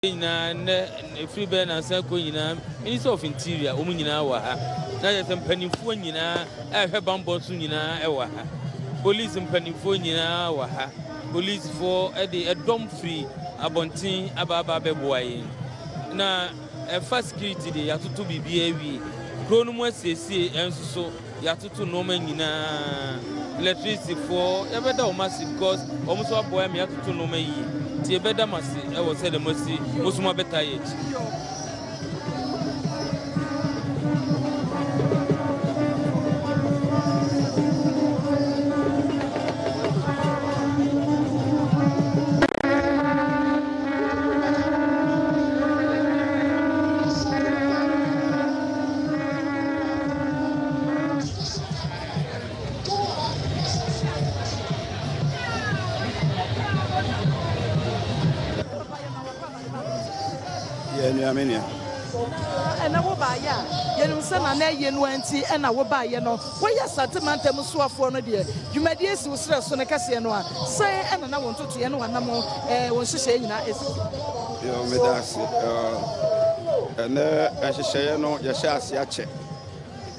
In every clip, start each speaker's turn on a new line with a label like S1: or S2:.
S1: free burn and circle Minister of Interior, Omunina Waha. Now there's a pennyphonina, I have bambosuna, Ewaha. Police and pennyphonina Waha. Police for a dom free, Abontin, Ababa Boy. Now, a first security, they have to be BAV. Chronomo says, and so you have to know many electricity for a better massive because almost a boy, me have to know me. Tie beda masi e wo se de masi musuma beta ye
S2: and I will buy ya. You son and a yen wanty, and I will buy you know. Why, yes, at the mountain, so for no dear. You may dear, so stress on a Cassiano. Say, and I want to anyone no more. Was she saying that is
S3: and as she say, no, Yashas Yache.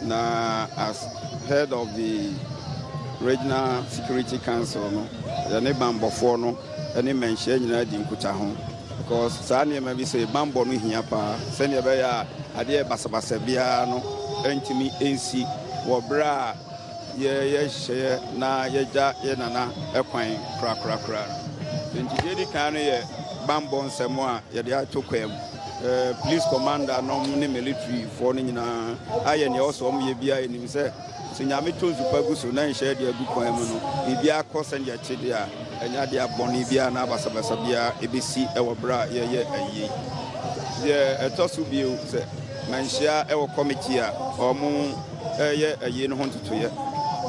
S3: Now, as head of the Regional Security Council, no, the neighbor before no, any mention in Kutahon. Because Sanya maybe say Bambo no here pa send ya beya ade basabasa bia no entimi ensi wo bra ye hye na ye ja ye nana ekwan kra nti di kan no ye Bambo nsemo a ye de atokwam police commander no ne military for no nyina aye ne oso mo ye bia enim se nyame tonzu paguso na nhye de agu kwan mu no bibia akose ne chede a enya de aboni bia na basabasa bia ebesi ewo bra ye ayi ye etosu bio se manhia ewo committee a omo ye ayi no hontoto ye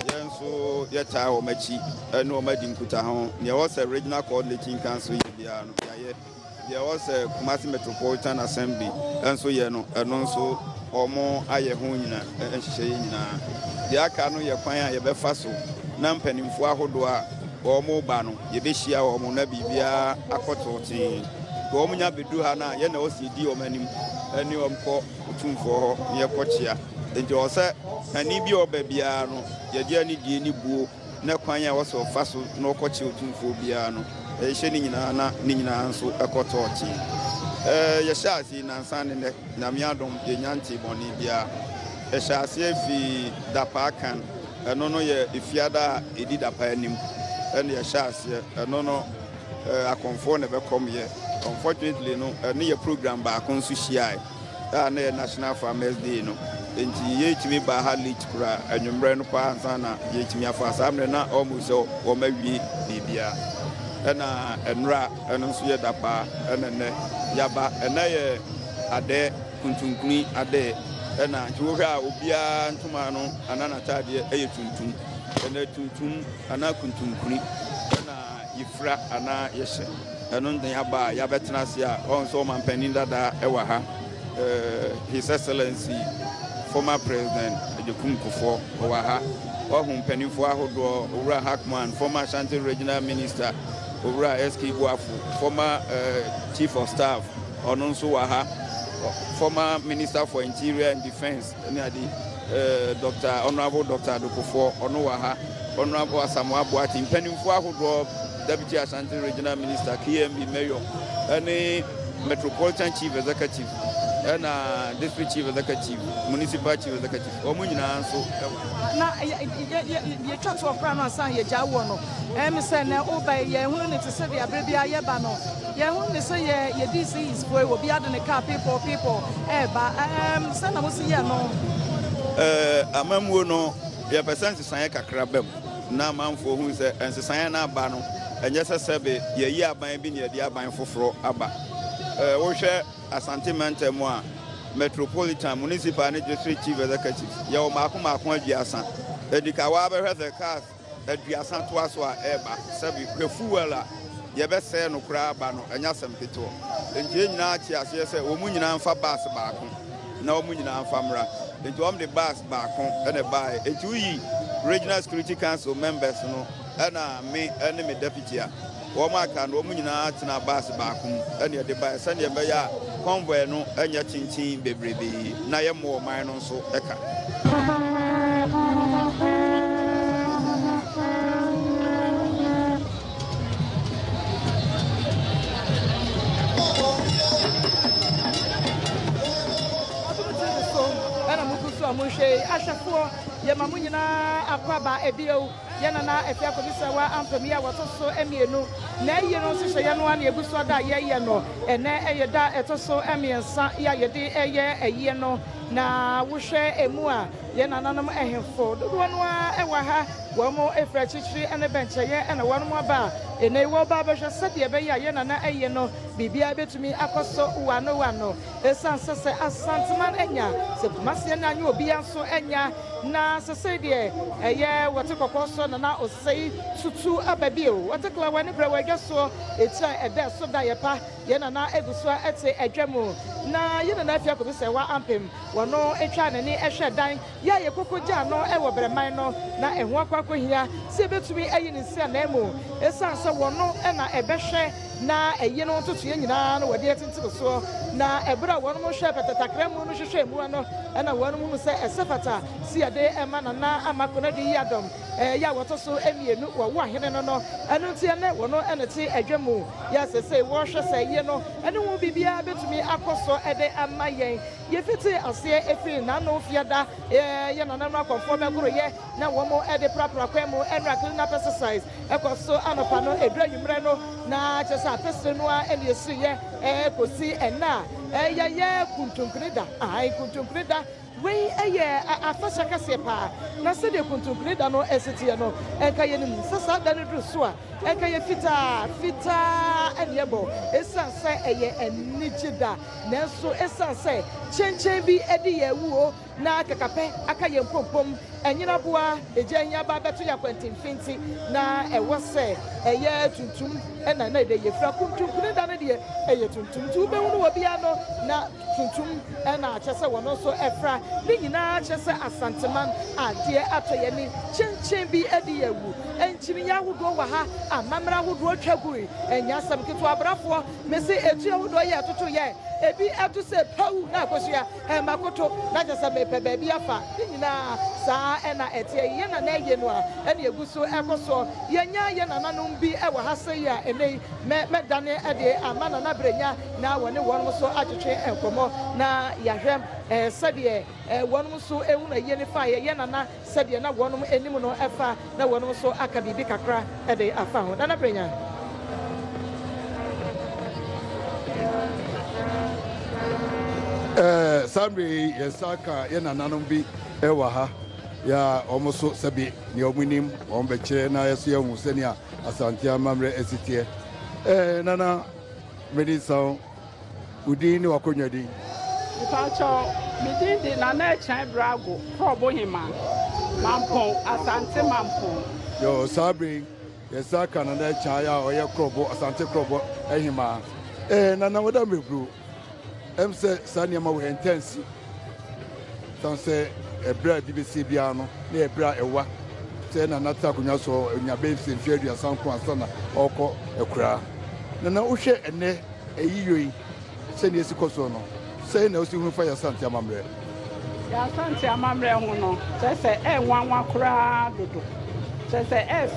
S3: yenso ye taa o machi ene o madi nkuta ho ne was a regional coordinating council ye bia no ye there was a Kumasi Metropolitan Assembly enso ye no eno nso omo aye ho nyina enhye nyina de aka no ye kwan a ye befa so na mpanimfo ahodo a omo ba no ye be hia omo na bibia akototin ko omo nya bedu ha na ye na osidi omanim ani omko otumfo ho ye kochia enti o se ani bi oba bia no ye dia ni die ni buo na kwan a woso fa so na okochi otumfo bia no e hye ni nyina na ni nyina nso akototin ye shaasi na nsan ne na miadom ye nyanti boni bia e shaasi fi dapa kan eno no ye ifiada edi dapa anim ene ye shaasi eno no akonfo ne be kom ye unfortunately no ene ye program ba akonsu hia da na National Farmers Day no enti ye timi ba ha lit kura anwumre no pa ansa na ye timi afa samre na almost o mawie bibia ena enra eno so ye dapa enene yaba ena ye ade kuntunkuni ade ena ntuwa obia ntuma no anana tade eye tuntum ena tuntum ana kuntunkuni ena yifra ana yehye eno ndan yaba yabetena se a onso mampanin dada ewa ha His Excellency former President Ejekun Kufuor owa ha ohun penifo ahodo Owura Hackman former Ashanti Regional Minister Owura SK Buafu former Chief of Staff ononso wa ha former Minister for Interior and Defense Dr. Honorable Dr. Kufuor ono wa ha Honorable Asamoah Boateng penifo ahodo Deputy Ashanti Regional Minister KMB Mayor any Metropolitan Chief Executive and District Chief Executive, Municipal Chief Executive, Omunina so.
S2: Now, you talk to a crown son, your Jawono. Emerson, obey your woman to say, baby, I yabano. Your woman say, your disease boy will be out in the car, people, but son, I was here no.
S3: Amamuno, your percent is Sayaka Crabem, now man for who is and Sayana Bano, and yes, I said, ye are buying being your dear buying for Abba. Osha Asante Mantemwa Metropolitan Municipal and District Chief Executive Yo Makuma Diasan Edikawabe has a cast at Diasan Twaswa Eba Sabi Fuela Yabese no Crabano and Yasam Pito and Jinachi as yes Omunina and Fabas back no Munina and Famra into the bus back and a buy a 2 Regional Security Council members no and me enemy deputy wɔn aka no wɔn nyinaa tena baasi baako mu ɛna yɛde ba sɛdeɛ ɛbɛyɛ a convoy no ɛnyɛ kyinkyin bebrebe na yɛ mmɔ ɔman no nso ɛka.
S2: Mushe Ashafo Yamamunina Aquaba Ebio Yanana Efiakobisawa Ampemia Watoso Emienu Ne Yeno Sishayanuan Yabuswada Yeno and Ne Eyada Etoso Emian Sa Yayadi Eye Eyeno Na Wushe Emua Yananam Ehemfo Duanwa Ewaha Wamo Efrachichi and a benchaye and a one more bar in a wobaba Sadia Beya Yanana Eyeno Bibia Betumi Akoso Wano Esansa Asantaman Enya Sepumasiana you be so Enya na Sasadia Eye Watako na Osei Tutu Ababio Watakla when Brewa so it's a death so diapa Yanana Eguswa Ete Ejemu na Yanana Fiakobisawa Ampim Wano Echan and Esha Dine Ya Koko Jano Ewa Bremino na Enwako here Sebetumi Ayin Sianemo Esansa Wano Ena Ebeshe na Eyeno to Yina or dear to so na Ebra one more shepherd at Takremu no Shemu and a one woman say a Sefata see a day a man and na Amakonadi Yadom Ya Watoso Emi or one hidden no and Untiana one no energy a Jemu yes I say washer say yeno and it won't be able to me Akoso Ede and my ye Yefiti I say if you nano fiada Yanana conform a now one more Ede proper Quemo and clean up exercise Ecoso Anopano Edra Umreno na just a person and you see Kosi and na Kuntunkrida I Kuntunkrida we a fasaka sepa na se de Kuntunkrida no esetiano and Kayanim Sasa than Drusua and Kayafita and Yebo Esan say and Nichida Nelso Esan say Chen be Eddie Wuo na Kakape Akayam Pom and Yinabua Ejanya Baba to Yaquentin Finti na was say a year tuntum and I know they fra Kuntunkrida a tuntum to Beano na tuntum and I just one also Efra Nina just a Santaman dear Atoyeni Chen be Eddie Wu and Chimiya would go ha a Mamma would watch Chagui and Yasam Kitua Brafo Messi Etia would do to ye Ebi to say Pau Nakosia and Makoto Najasa baby afa Nina Sa and Etia Yena Nayenwa and Yaguso Ecoso Yanya Yananum be ever Hasaya and they met Dane Ade Amana Nabrenya now when one was so agitated and Como na Yahem Sadia one was so Euna Yenify Yanana Sadia na one anymore Efa na one was so Akabi Kakra Ade Afa Nanabrenya.
S4: Sambi Yesaka Yena Nanumbi Ewaha ya almost Sabi Niominim Ombeche na Yasia Musenia Asantia Mamre Esitie Nana Medisa Udini Wakonyadi
S5: Pacho Midindi Nana Chan Brago Probohima Mampo Asante Mampo
S4: Yo Sabri Yesaka Nana Chaya or Yakrobo Asante Krobo Ehima Nana Wadami Bru say Sanyama were intense. Some say a bread BBC Biano, near Bra Ewa, saying another Kunyaso in your base in Fedia San Quansana, or a cra. Nana Ushe and ne a Yui, saying yes, Cosono, saying no student for your Santa Mamre.
S5: Ya Santa Mamre, no, just say, one crowd, just say, F.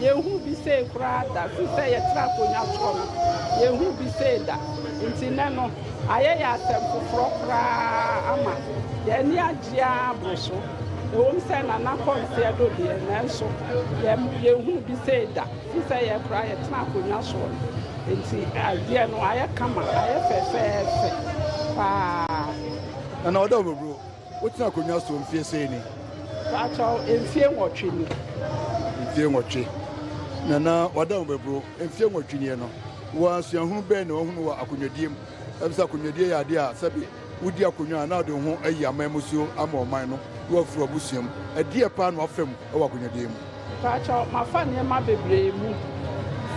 S5: You who be say crowd that you say a trap on your trouble. You who be say that. Intinano, I am for Ama. Yenia Gia Brusso. You won't send an account there, do the and so. You who be say that. You say a cry a trap on your soul. Dear no, I come, I have
S4: and although, bro, what's not going to fear saying?
S5: That's all in fear watching.
S4: In fear watching. Nana, whatever, bro, in fear watching, you know. Was young who been or who are Akunadim, Sakunadia idea, Sabi, Udia Kunya, now the home a Yamemusio, Amo Mino, work for Busium, a dear pan of him, or Akunadim.
S5: Patch out my funny, my baby,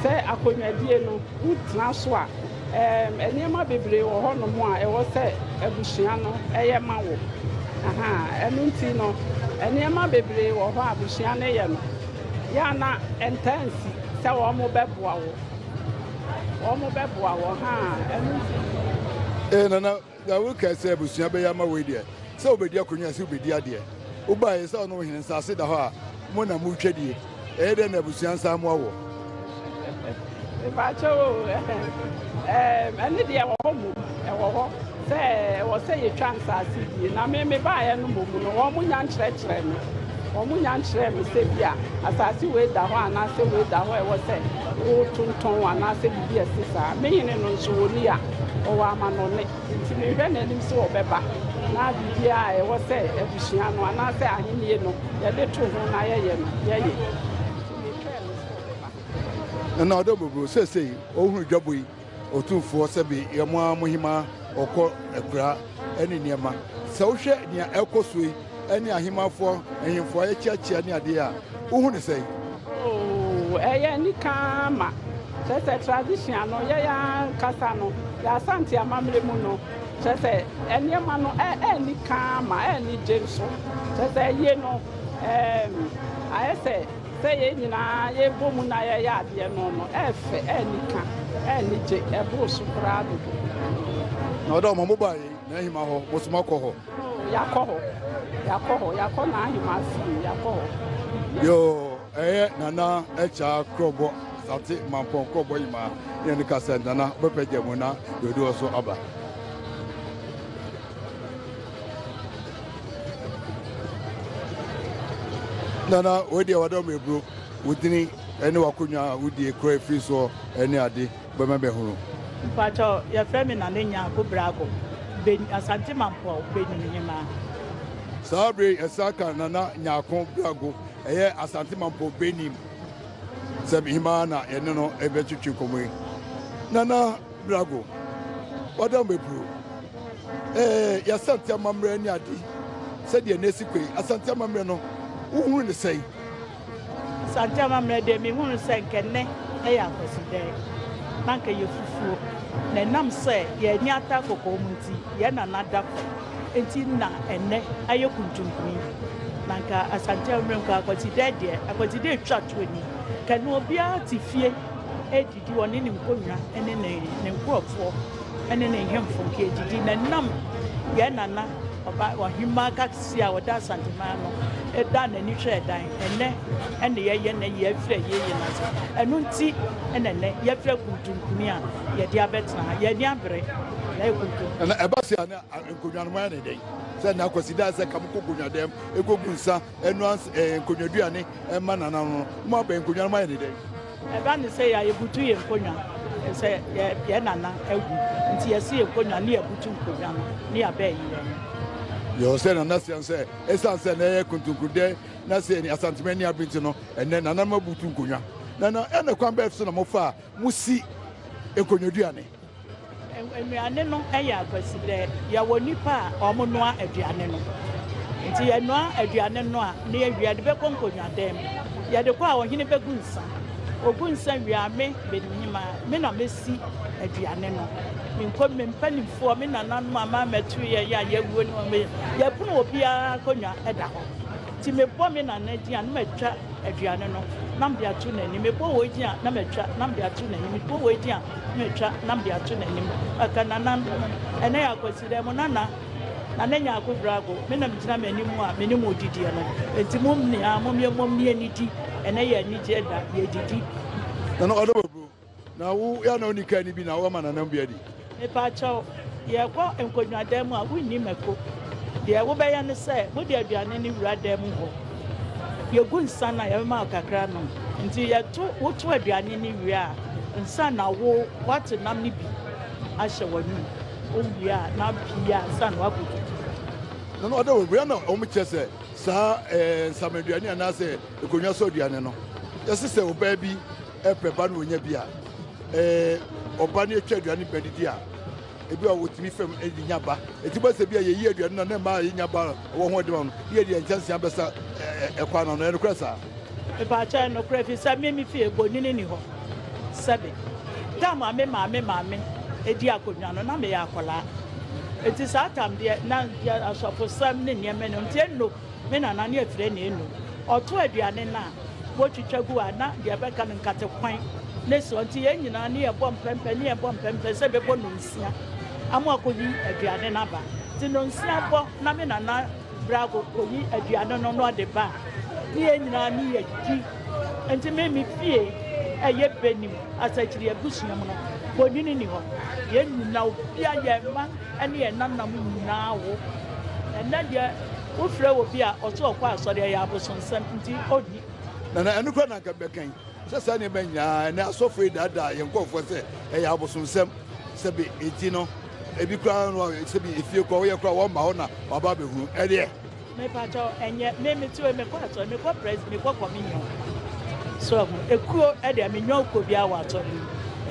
S5: say Akunadiano, good Naswa, and near my baby or Honomoa, I was say a Busiano, a Yamawo. Aha, and Untino, and near my baby or Busiana. yana intense sɛ wɔn bɛboa wɔ ha ɛnu
S4: nana na wo ka sɛ busua bɛyɛ ama wei deɛ sɛ obedi akonya sɛ obedi adeɛ woba yɛ sɛ ɔno hene nsase da hɔ a mo na mo twɛdie ɛyɛ dɛ na busua nsa mo awɔ
S5: Pacho, ɛne deɛ ɛwɔ hɔ mu ɛwɔ hɔ sɛ ɛwɔ sɛ yɛtwa nsase bie na me baeɛ no mmom no wɔn mo nya nkyerɛkyerɛ me sɛ bi a asase wei da hɔ anaasɛ wei da hɔ ɛwɔ sɛ wotontɔn anaasɛ biribi ɛsi saa me hene no nso wɔ ni a ɔwɔ amanɔne nti mehwɛ n'anim sɛ wɔbɛba na biribi a ɛwɔ sɛ abusua no anaasɛ ahennie no yɛde to ho na yɛyɛ no yɛyɛ.
S4: na ɔdɔ bobro sɛsɛi ɔhunu dwabɔ yi ɔtumfoɔ sɛbi yɛmo amohema ɔkɔ akura ne nneɛma sɛ wohwɛ nea ɛkɔ so yi ne ahemafoɔ ahemfoɔ yɛkyiakyia ne adeɛ a wohu ne sɛi
S5: ɛyɛ nika ma kyerɛ sɛ tradition no yɛyɛ kasa no yɛasante amammerɛ mu no kyerɛ sɛ nneɛma no ɛnika ma ɛni gye nso kyerɛ sɛ ɛyie no ayɛ sɛ yɛn nyinaa yɛbɔ mu na yɛyɛ adeɛ no ɛfɛ ɛnika ɛnigye ɛboro so koraa dodo.
S4: na ɔdɔ ɔmo mo baa yi na ahima hɔ mosoma kɔ hɔ.
S5: yakɔ na ahima si yakɔ hɔ.
S4: yoo ɛyɛ nana ɛkya kurɔbɔ sate mampɔn kurɔbɔ yi ma yɛn ni kasa nana bɛpɛ gya mu na dodo so aba. nana o deɛ wadɔ mo eburo wodini ɛne wakonwa wodie kura efiri so ɛne ade bɛmɛ bɛhoro.
S6: mpatsɔ yɛfrɛ mi na ne nya ko brago beni asante mampɔ beni ne nyima.
S4: saa bere ɛsa ka nana nyaako brago ɛyɛ asante mampɔ beni sɛbi hima na yɛne no ɛbɛtwitwi nkɔmɔ yi nana brago wadɔ mo eburo yɛasante amammerɛ ne ade sɛdeɛ n'esi koe asante amammerɛ no. Who will say?
S6: Santama made me who say can ne a president. Nanka you fufu. Nenam say, ye nyata for community, yen another entina and ne ayokuntum. Nanka a Santama consider dear, I consider church with me. Can no be out if ye did you on any corner and in a crop for and in a hem from KGD and num yenana. About what he marked see our dad Santimano, a done and you share dine, and the yen a year free and no tea and then yet to me, yet diabetes, yet diabetes. And
S4: a Bassiana and Kujan day. Said now consider as a Kamukunya them, a Gogunsa, and once a Kunyadiani, and Manano, more than Kujan day.
S6: I want to say I put to you in Kunya, and say, Yanana, and see a sea of Kunya near Butu Kujan, near Bay.
S4: You said and that's say, Essence and Air Kuntukude, Nasi and Asantimania Bintino, and then Anama Butunkunya. Nana, and the Quambe Sonamofa, Musi, Ekonodiani.
S6: And we are no Aya, consider Yawonipa or Monoa Adrianeno. Until you know Adrianenoa, near we are the Beconconia them. You are the power in a Begunsa. Ogunsa, we are me, Mena Messi, Adrianeno. In common penny for me and non mamma met 3 years, Yapun Opia Conya Eda. Timmy Bomin and Nedian Metra Adriano, Nambia Tuna, Nimipo Wadia, Nametra, Nambia Tuna, Nimipo Wadia, Metra, Nambia Tuna, a Cananan, and I consider Monana, and then I could brago, Minam anymore, minimum Didiana, and Timumnia, Mumia Niti, and I need that ye did.
S4: No other. Now, we are only can be now, woman and nobody.
S6: A pacho, ye go and could not demo, we name a cook. The Awobayan say, would there be any red demo? Your good son, I have marked a cranon, until you two, what were be an any rear, and son, I will what a namely be. I shall want you. Oh, yeah, now, yeah, son, what would you?
S4: No other, we are not only just say, Sir, some Adriani and I say, the Cunyaso Diano. Your sister, baby, a pepano in your beer. Obani Chadriani Bedidia. If you are with me from Ediaba, it was a year, you are not a man in your bar, or one down, here the chance ambassador, a quan on the cressa.
S6: If I try no crevice, I made me feel going in any home. 7. Dama, mamma, a diaconano, Namiacola. It is our time, dear, now, dear, for some near men on Tieno, men are near friend, or 2 Adriana. wɔtwitwa gu a na deɛ bɛka no nkatekwan ne so nti yɛn nyinaa ne yɛbɔ mpɛmpɛ sɛ bɛbɔ no nsia ama akɔyi aduane no aba nti no nsia bɔ na me nana bra kɔyi aduane no na ɔde ba ne yɛn nyinaa ne yɛdi nti me fie ɛyɛ bɛnim asakyiri abusua mu no bɔnini ni hɔ yɛn nyinaa obia yɛn ma ne yɛn nanam nyinaa wo ɛnɛ deɛ wofrɛ wɔ bi a ɔtɔ ɔkɔ asɔre ɛyɛ abosonsɛm nti ɔdi
S4: na ɛno kora na nka bɛkan sɛ saa nneɛma nyinaa ɛnɛ asɔfo yi daadaa yɛn nkɔɔfoɔ sɛ ɛyɛ abosonsɛm sɛbi eti no ebi kora no sɛbi efie kɔ wɔyɛ kora wɔn ma hɔ na waba abɛhunu ɛdeɛ
S6: mepatɔ ɛnyɛ memete wɔ mekɔ asɔre mekɔ president mekɔ communion so ekuo ɛdeɛ menyɛ okɔ bi a wɔ asɔre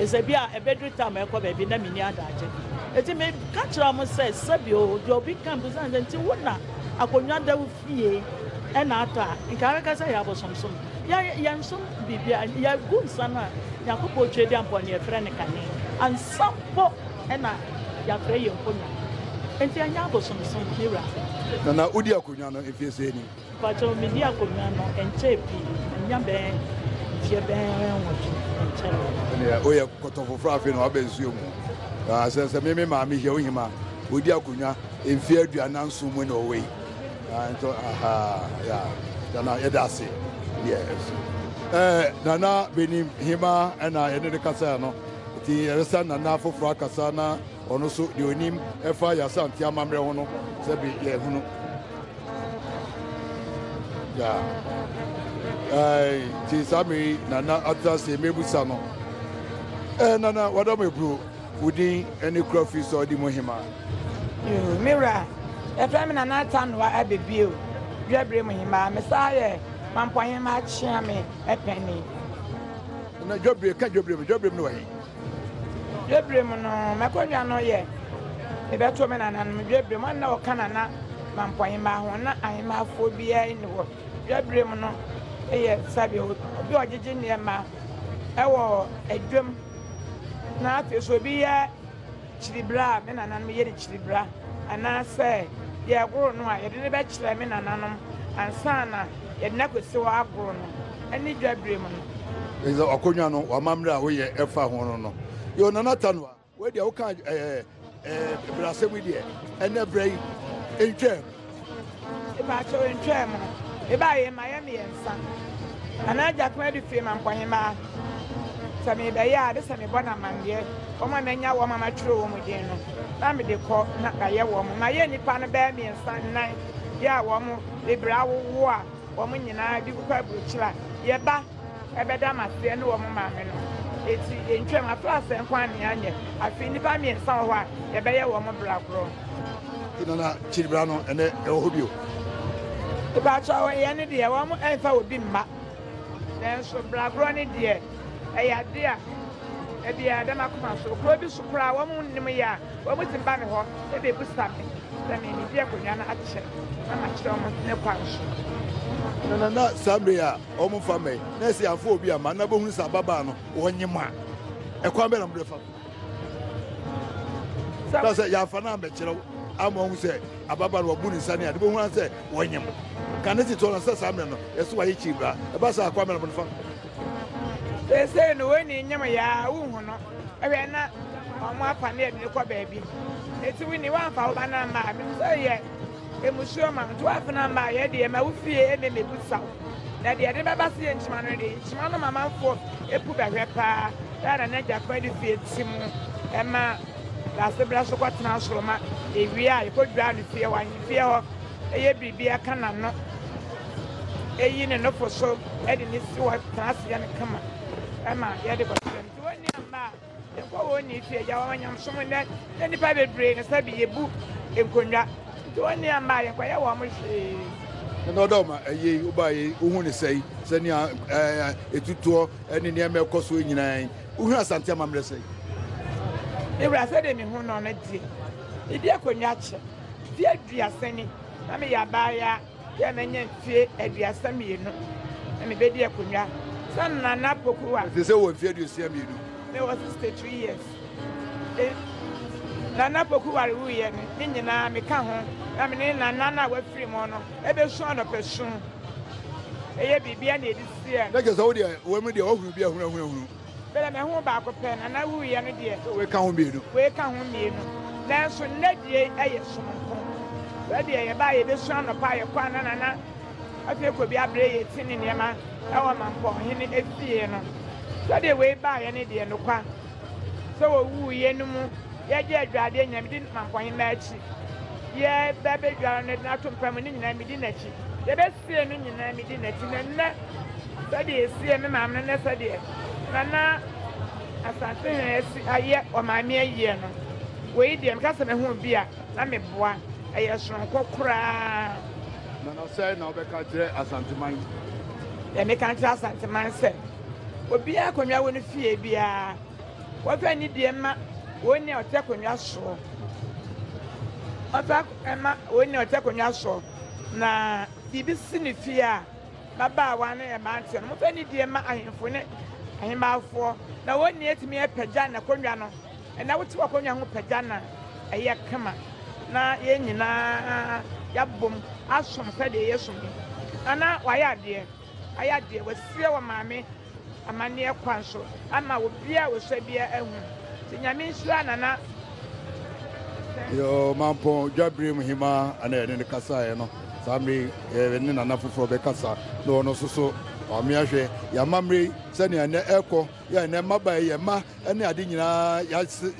S6: ɛsɛ bi a ɛbɛduru tam ɛkɔ baabi na menni adagye eti me ka kyerɛ mo sɛ sɛbi o deɛ obi kan bi sɛ nti wo na akonnwa da wo fie ɛna atɔ a nka bɛka sɛ yɛ abosomsom yɛnsom biribia yɛgu nsa no a nyankopɔn otwe di ampɔ ne yɛfrɛ ne kane ansa mpo ɛna yɛafrɛ yɛ nkonnwa nti ɛnyɛ abosomsom ne wura
S4: na wodi akonnwa no efie sɛ ni
S6: pakyɛ medi akonnwa no ɛnkyɛ pii ɛnya bɛn fie bɛn wɔtwe ɛnkyɛ
S4: ɛnɛ oyɛ kɔtɔ foforɔ afei na wabɛ nsuo mu sɛ me maame hia wohima wodi akonnwa mfie aduanan nso mu na ɔwɔ yi nto dana yɛda ase yes nana benim hima ɛna yɛne de kasa no nti yɛresa nana foforɔ akasa na ɔno so deɛ onim ɛfa yɛasante amammerɛ ho no sɛ bi yɛhunu nti saa mmeri nana ata sɛ mɛbusa no nana wadam ɛburo wodin ɛne kura fi sɛ ɔde mu hima
S7: mewura ɛfrɛ me nana ata noa abɛbio dwabere mu hima mesaa yɛ mampɔhema akyea me ɛpɛni
S4: na dwabere ka dwabere mu no wɔ he
S7: dwabere mu no mɛkɔdwa no yɛ ɛbɛto me nana no dwabere mu na ɔka nana mampɔhema ho na ahemafoɔ biara ni hɔ dwabere mu no ɛyɛ sabi obi ɔgyegye nneɛma ɛwɔ adwam na afei so obi yɛ kyiribra me nananom yɛ ne kyiribra anaasɛ yɛgoro no a yɛde ne bɛkyerɛ me nananom ansa na yɛde ne akɔsi hɔ agoro no ɛne dwabere mu no
S4: ɛsɛ ɔkonnwa no wamammerɛ a woyɛ ɛfa ho no no yɛ nana ta no a wodeɛ woka brasɛm yi deɛ ɛnɛ berɛ yi ɛntwam
S7: ɛbaakyɛ ntwam no ɛbaayɛ ma yɛ mmiɛnsa anaa gyakoma de fie ma mpɔhemaa sɛ mebɛyɛ a de sɛ mebɔ no amandeɛ wɔma manya wɔ ma matwerɛ wɔ mu din no na mede kɔ na ayɛ wɔ mo ma yɛ nnipa no bɛyɛ mmiɛnsa nnan yɛ a wɔ mo bebree awowo a wɔ mo nyinaa de kukɔ aburokyiri a yɛba ɛbɛda maseɛ ne wɔ mo maame no ɛti ɛntwam afra asɛ nkwa ne anyɛ afei nnipa mmiɛnsa wɔ hɔ a yɛbɛyɛ wɔ mo bra korɔ
S4: nana kyiribra no ɛnɛ ɛwɔ hɔ bio
S7: ìbáṣọ yẹn ni deɛ wɔn ɛnfa obi mma nanso bragorɔ ni deɛ ɛyɛ ade a ebi adam akoma so kuro bi so kora wɔn nim yɛ a wɔn ti ba mi hɔ ebi ebusa mi sɛ mi ni di akonnwa no akyɛ na ma kyerɛ wɔn ne kwan so.
S4: na saa mmiri a wɔn fa mɛ na esi afɔ obi ama na bɛhunu sɛ ababaa no wɔn nyim a ɛkwan bɛ na mo de fa sɛ yɛafa na abɛkyerɛw ama ɔhu sɛ ababa no wɔbu ne nsa ne ade bɛhu an sɛ wɔnyem ka ne titɔ no sɛ saa mmerɛ no ɛso wayɛ kyibra ɛba sɛ akwa mmerɛ mo no fa
S7: sɛsei no wɔni nyem yɛ a wohu no ɛhwɛ na ɔmo afa ne ɛde kɔ baabi ɛti woni woamfa wo ba no ama a mem sɛ yɛ ɛmusuo ma nti woafa no ama a yɛdeɛ ma wo fie ɛne mebu saw na deɛ ɛde bɛba sɛ yɛ nkyima no de nkyima no mamanfoɔ ɛpu bɛhwɛ paa dada ne agyakoma de fie ti mu ɛma lase bra so kɔtena soro ma ewie a yɛkɔdwaa no fie wɔ ahemfie hɔ ɛyɛ biribi aka n'ano ɛyi ne nofo so ɛde ne si hɔ tena aseɛ no kama ɛma yɛde kɔtena nti wɔnni amma a yɛnkɔ wɔnni fie gya wɔn nyamsom nɛ na nnipa bebree no sɛ bi yɛbu nkonnwa nti wɔnni amma a yɛnkɔyɛ wɔn mo hwee
S4: na ɔda ma ɛyɛ woba yɛ wohu ne sɛi sɛnea ɛtutoɔ ɛne nneɛma ɛkɔ so nyinaa wohu asante amammerɛ sɛi
S7: ewura sɛ de me ho no die ebi akonnwa kyɛ fie aduasa ni na me yɛ abaaya yɛ manya fie aduasa mmienu na mebɛdi akonnwa sɛ nana poku a
S4: ɛsɛ sɛ wɔ mfie aduosia mmienu
S7: me wɔ 63 years nana poku ware wuyɛ no ne nyinaa meka ho na me ne nana no a wafiri mu no ɛbɛsu anɔpɛsu ɛyɛ bibia na edi sie
S4: na gesa wo de wo mu de wo hunu bia hunu
S7: bele me ho ba ko pɛ na na wu ye no de
S4: we ka ho mienu
S7: nanso nne die ɛyɛ sonko bɛ de yɛ ba yɛ be so anopa yɛ kwa na afei ko bi abre yɛ tini nneɛma ɛwɔ mampɔ hene efie no so de we ba yɛ ne de no kwa so wo wu ye no mu yɛ gye adwade nyam di mampɔ hene na akyi yɛ bɛ be dware ne na to mpam ne nyina mi di n'akyi yɛ be sie no nyina mi di n'akyi na nne so de sie me maam ne so de na asante hesi ayɛ ɔmaame ayie no wei deɛ meka sɛ me ho bi a na meboa ɛyɛ soronko koraa
S4: na sɛ na wobɛka kyerɛ asanteman
S7: meka kyerɛ asanteman sɛ obiara akonnwa wɔ no fie biara wɔfɛ ne deɛ ma wɔn ne ɔte akonnwa soɔ ɔfa ɛma wɔn ne ɔte akonnwa soɔ na biribi si ne fie a babaawa no yɛ mante no mofɛ ne deɛ ma ahemfo ne ahemaafoɔ na wɔn ne atumi apagya n'akonnwa no ɛna wote wakonnwa ho pagya na ɛyɛ kama na yɛn nyinaa yɛabom asom sɛdeɛ yɛsom ana wayɛ adeɛ wasie wɔ maame amanneɛ kwan so ama obiara wɔsɛ bia ahu nti nyame nhyira nana
S4: yo mampɔ dwabere mu hima ana yɛne ne kasaeɛ no saa mmere ne nana foforɔ bɛkasa na ɔno nso so ɔme ahwɛ yɛamammerɛ sɛnea ɛnɛ ɛkɔ yɛ ɛnɛ mmaba yɛ ma ne ade nyinaa yɛasa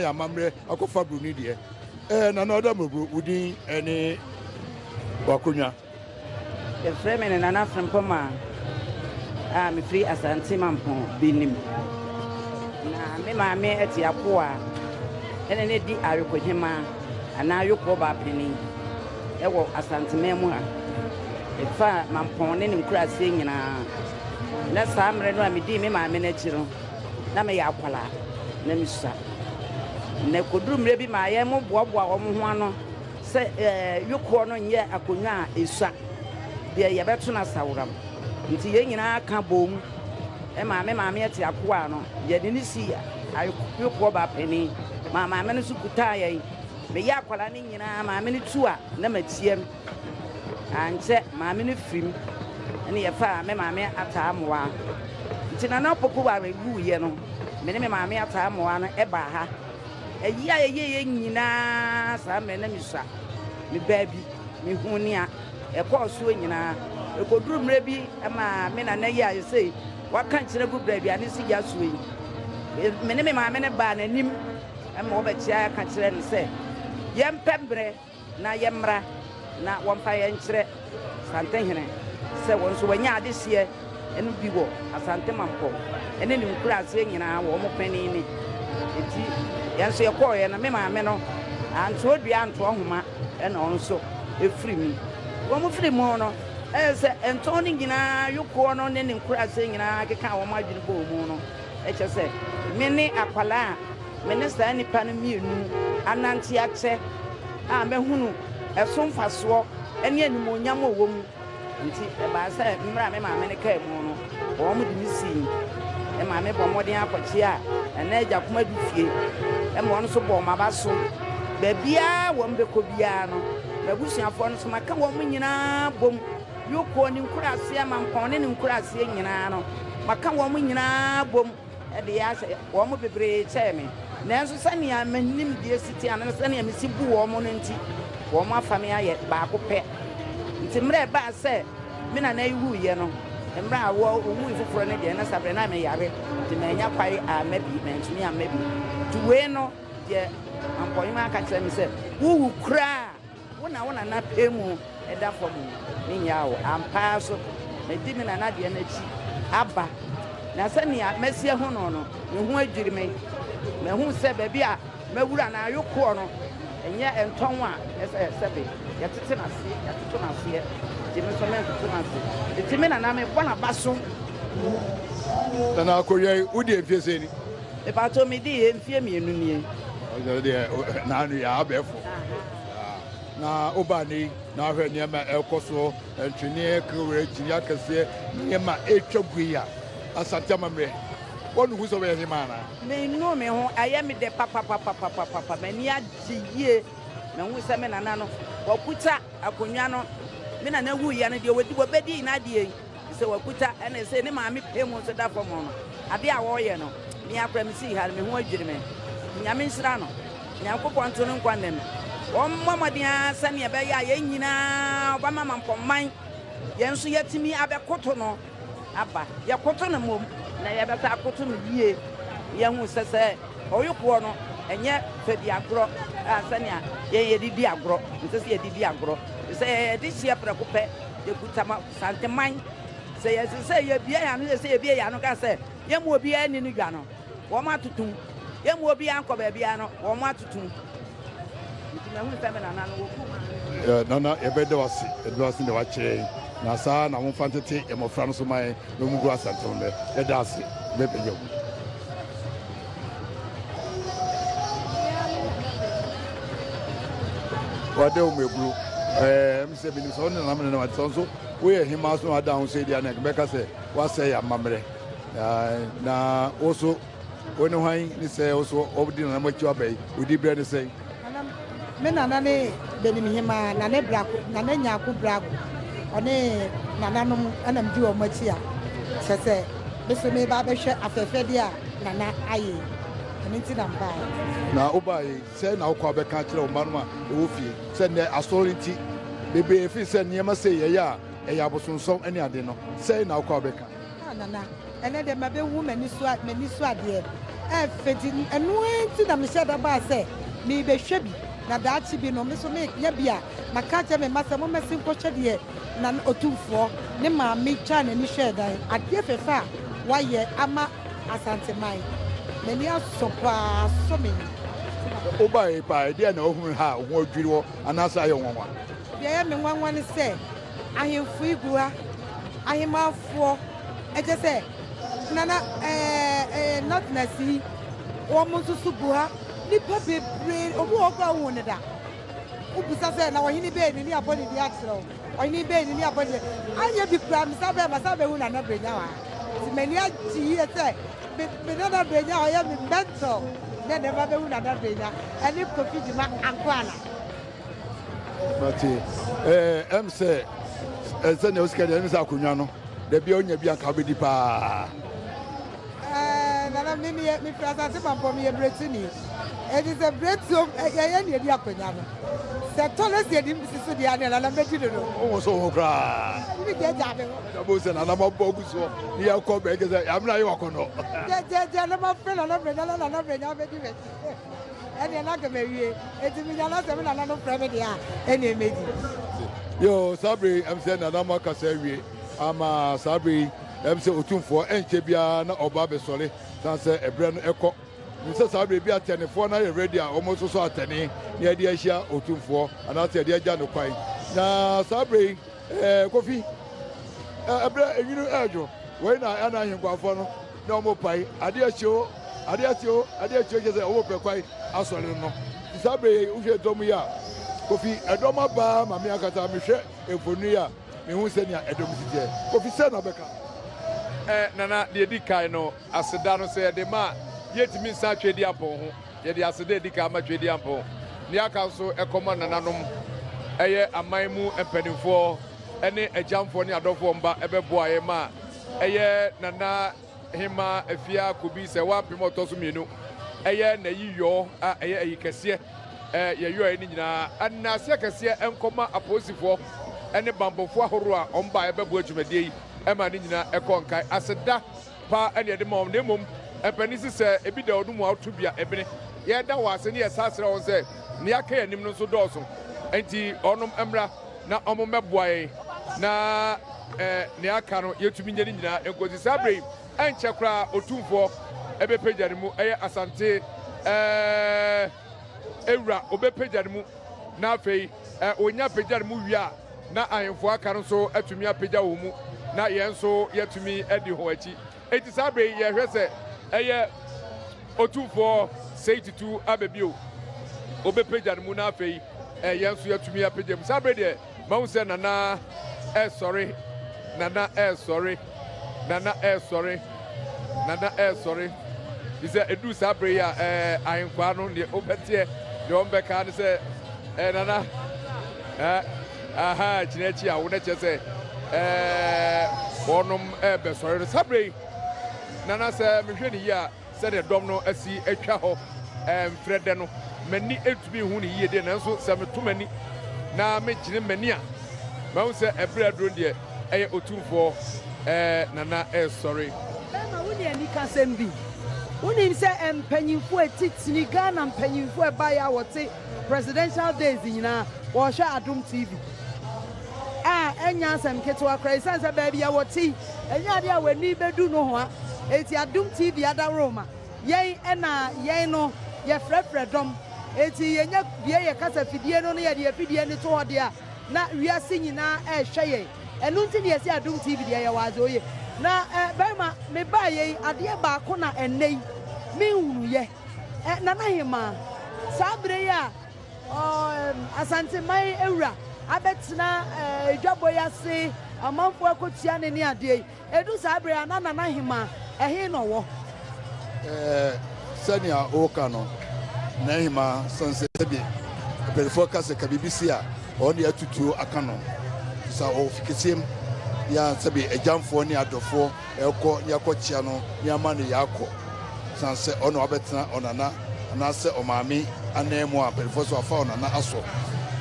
S4: yɛ amammerɛ akɔfa buroni deɛ nana ɔda mmɔburo wodin ne wakonnwa
S8: yɛfrɛ me ne nana frempɔm a mefiri asante mampɔn bɛnim na me maame ati apo a ɛne ne di awekohema anaa awekoɔ baapani ɛwɔ asanteman mu a ɛfa mampɔn ne ne nkuraseɛ nyinaa na saa mmerɛ no a medii me maame no akyi no na meyɛ akwalaa na mesua na kɔduru mmerɛ bi ma yɛ mo boaboa wɔn ho ano sɛ yokoɔ no nyɛ akonnwa a ɛsua deɛ yɛbɛto no asaworam nti yɛn nyinaa ka bom ɛma me maame ate akoa no yɛde ne si yokoɔ baapani ma maame no so kutaa yɛn meyɛ akwalaa no nyinaa maame no tu a na matiam ankyɛ maame no firim ne yɛfa me maame ataa mmoa nti na na popo ba wuyɛ no me ne me maame ataa mmoa no ɛbaa ha ayi a yɛyɛ nyinaa saa mmerɛ na mesua me baabi me hu ne a ɛkɔɔ soɔ nyinaa ɛkɔduru mmerɛ bi ama me nana yi a yɛsɛ waka nkyerɛ gu brɛ aduane si gya soɔ yi me ne me maame no baa n'anim ma wɔbɛkyia ka kyerɛ no sɛ yɛmpɛ mmerɛ na yɛmmra na wɔmfa yɛnkyerɛ santehene sɛ wɔn nso wɔnyɛ adehyeɛ ɛno bi wɔ asante mampɔ ɛne ne nkuraseɛ nyinaa wɔ ɔmo panin ne enti yɛn nso yɛkɔɔyɛ no me maame no antoɔ dua antoɔ homa ɛna ɔno nso ɛfiri mu wɔn mo firi mu no ɛyɛ sɛ ɛntɔn no nyinaa yokoɔ no ne ne nkuraseɛ nyinaa keka wɔn adwene bɔ mu no ɛkyɛ sɛ me ne akwalaa a me ne saa nipa no mmienu anante akyɛ a mɛhunu ɛso mfasoɔ ɛne animonyam a wɔ mu nti ɛbaa sɛ mmerɛ a me maame no kaa mu no wɔn mo de me sii maame bɔ mmɔden akɔkye a ɛnɛ agya koma du fie ɛma ɔno nso bɔ ɔma ba so baabiaa wɔn bɛkɔ biara no m'abusuafoɔ no so maka wɔn mo nyinaa bom yokoɔ ne nkuraseɛ mampɔn ne nkuraseɛ nyinaa no maka wɔn mo nyinaa bom ɛde yɛ asɛ wɔn mo bebree kyɛɛ me nanso sɛnea m'anim deɛ si te ano sɛnea mesi bu wɔn mo no nti wɔn mo afa me ayɛ baako pɛ nti mmerɛ ɛbaa sɛ me nana yi wuyɛ no mmerɛ a wɔwu foforɔ no deɛ na sabrɛ na meyare nti manya kware ama bi mantumi ama bi nti wei no deɛ ampɔnyima aka kyerɛ me sɛ wowu koraa wo nana pɛ mu ɛda fam ne nyaa wo ampaa so madi me nana deɛ no akyi aba na sɛnea masie ho no no me ho adwiri me mahu sɛ baabi a mawura na ayokoɔ no ɛnyɛ ɛntɔn a ɛsɛ sɛbe yɛtete n'aseɛ nti me nso mentoto n'ase nti me nana mebɔ n'aba so
S4: nana akɔwia wode mfie sɛ ni
S8: mepatɔ mede mfie mmienu nie
S4: deɛ naano yɛ abɛɛfo na woba ne na ahwɛ nneɛma ɛkɔ soɔ ntweneɛ kawura kyini akɛseɛ nneɛma ɛtwa gui a asante amammerɛ wɔne hu sɛ wɔyɛ hema anaa
S8: menu me ho ɛyɛ me dɛ papapapapapa m'ani agye yie mehu sɛ me nana no wɔkuta akonnwa no me nana wuyɛ no deɛ wɔbɛdi n'adeɛ se wakuta ene se ne maame pemu so da fo mo no ade a wo ye no me akra me si ha me ho adwiri me nyame nsira no nyankopɔn to no nkwanem wɔmmɔmɔden sɛ ne ɛbɛyɛ a yɛn nyinaa ɔbɛma mampɔman yɛn nso yɛtumi abɛkoto no aba yɛkoto no mmom na yɛbɛsɛ akoto no yie yɛhu sɛ sɛ ɔyokoɔ no ɛnyɛ fɛdi agorɔ a sɛnea yɛdidi agorɔ nti sɛ yɛdidi agorɔ sɛ yɛde hyeɛ prɛko pɛ yɛkuta santeman sɛ yɛsi sɛ yɛbie yɛ ano sɛ yɛbie yɛ ano ka sɛ yɛmu obiara ni no dwa no wɔn atotom yɛmu obiara nkɔ baabiara no wɔn atotom nti na hu sɛ me nana no wɔku
S4: nana yɛbɛda wase ɛda wase na wakyerɛ na saa na momfa ntete yɛmmɔfra no so ma na ɔmugu asantewon dɛ yɛda ase bɛbɛyɛ wo wade wo mɛburo sɛ menim sɛ wo ne nanamene no wate sɛ nso woyɛ hema so na wada ho sɛ dia no ɛbɛka sɛ woasɛ yɛ amammerɛ na wo so wo ne hwan ne sɛ wo so wode nanam akyi wabɛyi wodi berɛ ne sɛ
S2: me nana ne benim hema na ne brako na ne nyaako brako ɔne nananom ɛnam di wɔn akyi a kyɛ sɛ bɛsɛ me ba bɛhwɛ afɛfɛdeɛ a nana ayɛ ɛno nti na mbaa
S4: na wobae sɛ na wokɔ bɛka kyerɛ wo mma nom a ɛwɔ fie sɛ nnɛ asɔre nti bebree ɛfiri sɛ nneɛma sɛ yɛyɛ a ɛyɛ abosonsom ne ade no sɛ na wokɔ bɛka
S2: nana ɛnɛ deɛ mabɛhu m'ani so adeɛ ɛfɛti ɛno nti na mehyɛ da baa sɛ mebɛhwɛ bi na daakye bi no me so meyɛ bi a maka kyerɛ me ma sɛ mommɛsi nkɔhwɛ deɛ na otumfoɔ ne maame twa n'ani hwɛɛ dan adeɛ fɛfɛ a wayɛ ama asanteman m'ani asɔ paa sɔ me
S4: wobae paa ɛdeɛ na wohunu ha wo ho adwiri wɔ anaasɛ ayɛ nwanwa
S2: deɛ ɛyɛ me nwanwa ne sɛ ahemfo yi gu ha ahemafoɔ ɛkyɛ sɛ nana not nasi wɔn nso so gu ha nipa bebree obi wɔ kɔ awo ne da wobusa sɛ na ɔhene bɛɛ ne abɔ ne di akyerɛ wo ɔhene bɛɛ ne abɔ ne anyɛ bi kura misa bɛhu nana brenya wa nti m'ani agye yie sɛ me nana brenya ɔyɛ me mental ne nɛma bɛhu nana brenya ɛne kofi gyima anko ana
S4: mate ɛm sɛ sɛnea wosika deɛ ɛm sɛ akonnwa no da bia wonya bi anka wobɛdi paa
S2: nana me firi asase mampɔ meyɛ bretuni ɛti sɛ bretuom yɛyɛ ne yɛdi akonnwa no sɛ tɔlɛ si yɛdi si so deɛ ne nana mɛdi no no
S4: wowo so wo ho koraa
S2: bi deɛ gya me ho
S4: bo sɛ nana mabɔ gu soɔ ne yɛkɔ bɛɛkɛ sɛ yɛamena yɛ wakɔnnɔ
S2: gyagya na mafrɛ nana brɛnya wobɛdi mɛti ɛneɛ na gama wie ɛti menya na sɛ me nana no frɛ me deɛ a ɛneɛ mɛdi
S4: yo saa bere ɛm sɛ nana ma kasa awie ama saa bere ɛm sɛ otumfoɔ ɛnkyɛ biara na ɔba bɛsɔre san sɛ ɛberɛ no ɛkɔ nsɛ saa bere bi atɛnefoɔ no ayɛ ready a ɔmo nso so atɛne na yɛde ahyia otumfoɔ anaasɛ yɛde agya no kwan na saa bere kofi ɛberɛ enwini ɛɛdwo wei na ɛna ahemguafoɔ no na ɔmo pae adeɛ akyio kyɛ sɛ ɔmo pɛ kwan asɔre no saa bere wohwɛ dɔm yi a kofi ɛdɔm abaa ma me akata mehwɛ mfoni yi a mehu sɛnea ɛdɔm si teɛ kofi sɛ na bɛka
S9: nana deɛ di kan no aseda no sɛ yɛde ma yɛtumi nsa twɛdi ampɔn ho yɛde aseda edi kan ma twɛdi ampɔn ne aka nso ɛkɔma nananom ɛyɛ aman mu mpanimfoɔ ɛne agyamfoɔ ne adɔfoɔ mba ɛbɛboa yɛ ma ɛyɛ nana hema afia kobi sɛ wampem ɔtɔ so mmienu ɛyɛ nayi yɔɔ a ɛyɛ ayi kɛseɛ yɛyɔɔ ne nyinaa anaseɛ kɛseɛ ɛnkɔma apolisifoɔ ɛne bambɔfoɔ ahorow a ɔmba ɛbɛboa dwumadie yi ɛma ne nyinaa ɛkɔ nkae aseda paa ɛne ɛde ma wɔn na mmom mpani si sɛ ebi da ɔno mu ato bia ebene yɛda wɔ ase ne yɛsa asrɛ wɔn sɛ ne aka yɛ anim no nso dɔɔso nti ɔnom mmra na ɔmo mmɛboa yɛn na ne aka no yɛtumi nyɛ ne nyinaa nkosi saa bere yi ɛnkyɛ koraa otumfoɔ ɛbɛpagya ne mu ɛyɛ asante ewura ɔbɛpagya ne mu na afei onya pagya ne mu wie a na ahemfo aka no nso atumi apagya wɔn mu na yɛn nso yɛtumi adi hɔ akyi eti saa bere yi yɛhwɛ sɛ ɛyɛ otumfoɔ seititu abɛbio ɔbɛpagya ne mu na afei yɛn nso yɛtumi apagya mu saa bere deɛ mahu sɛ nana ɛsɔre bi sɛ edu saa bere yi a ahenkwaa no deɛ ɔbɛteɛ deɛ ɔmbɛka ne sɛ nana aha kyerɛ akyi a wo ne kyɛ sɛ wɔnom ɛbɛsɔre no sabre nana sɛ mehwɛ ne yi a sɛdeɛ dɔm no asi atwa hɔ mfrɛdɛ no m'ani etumi hu ne yie deɛ nanso sɛ meto m'ani na megyene m'ani a mahu sɛ ɛberɛ aduro deɛ ɛyɛ otumfoɔ nana ɛsɔre
S2: bɛma wo ne ani kasɛm bi wonim sɛ mpanyimfoɔ etitini Ghana mpanyimfoɔ ɛbaeɛ a wɔte presidential days nyinaa wɔhwɛ Adom TV ɛnya asɛm ketewa kora ɛsiane sɛ baabi a wɔte ɛnyɛ adeɛ a w'ani bɛdu no ho a ɛti Adom TV adaworo ma yɛn ɛna yɛn no yɛfrɛfrɛ dɔm ɛti yɛnya bie yɛ kasa fidie no yɛde yɛfidie no to hɔ deɛ a na wiase nyinaa ɛhwɛ yɛn ɛno nti ne yɛsi Adom TV deɛ yɛwɔ adze oye na bɛrima mebaa yɛn adeɛ baako na ɛnnɛ yi menhunu yɛ Nana Hema saa bere yi a Asanteman ewura abɛtena edwabɔ yase amanfoɔ akɔtua ne ne adeɛ yi edu saa bere a Nana Hema ɛhe no wɔ
S4: sɛnea ɔka no Nana Hema sanse bi mpanyinfoɔ kasa ka bibisi a ɔne atutuo aka no sa ɔfikisiem ya sɛbi agyamfoɔ ne adɔfoɔ ɛkɔ ne akɔkyia no ne ama ne yakɔ sanse ɔno abɛtena ɔnana anaasɛ ɔmaame anan mu a mpanyinfoɔ so afa ɔnana asɔ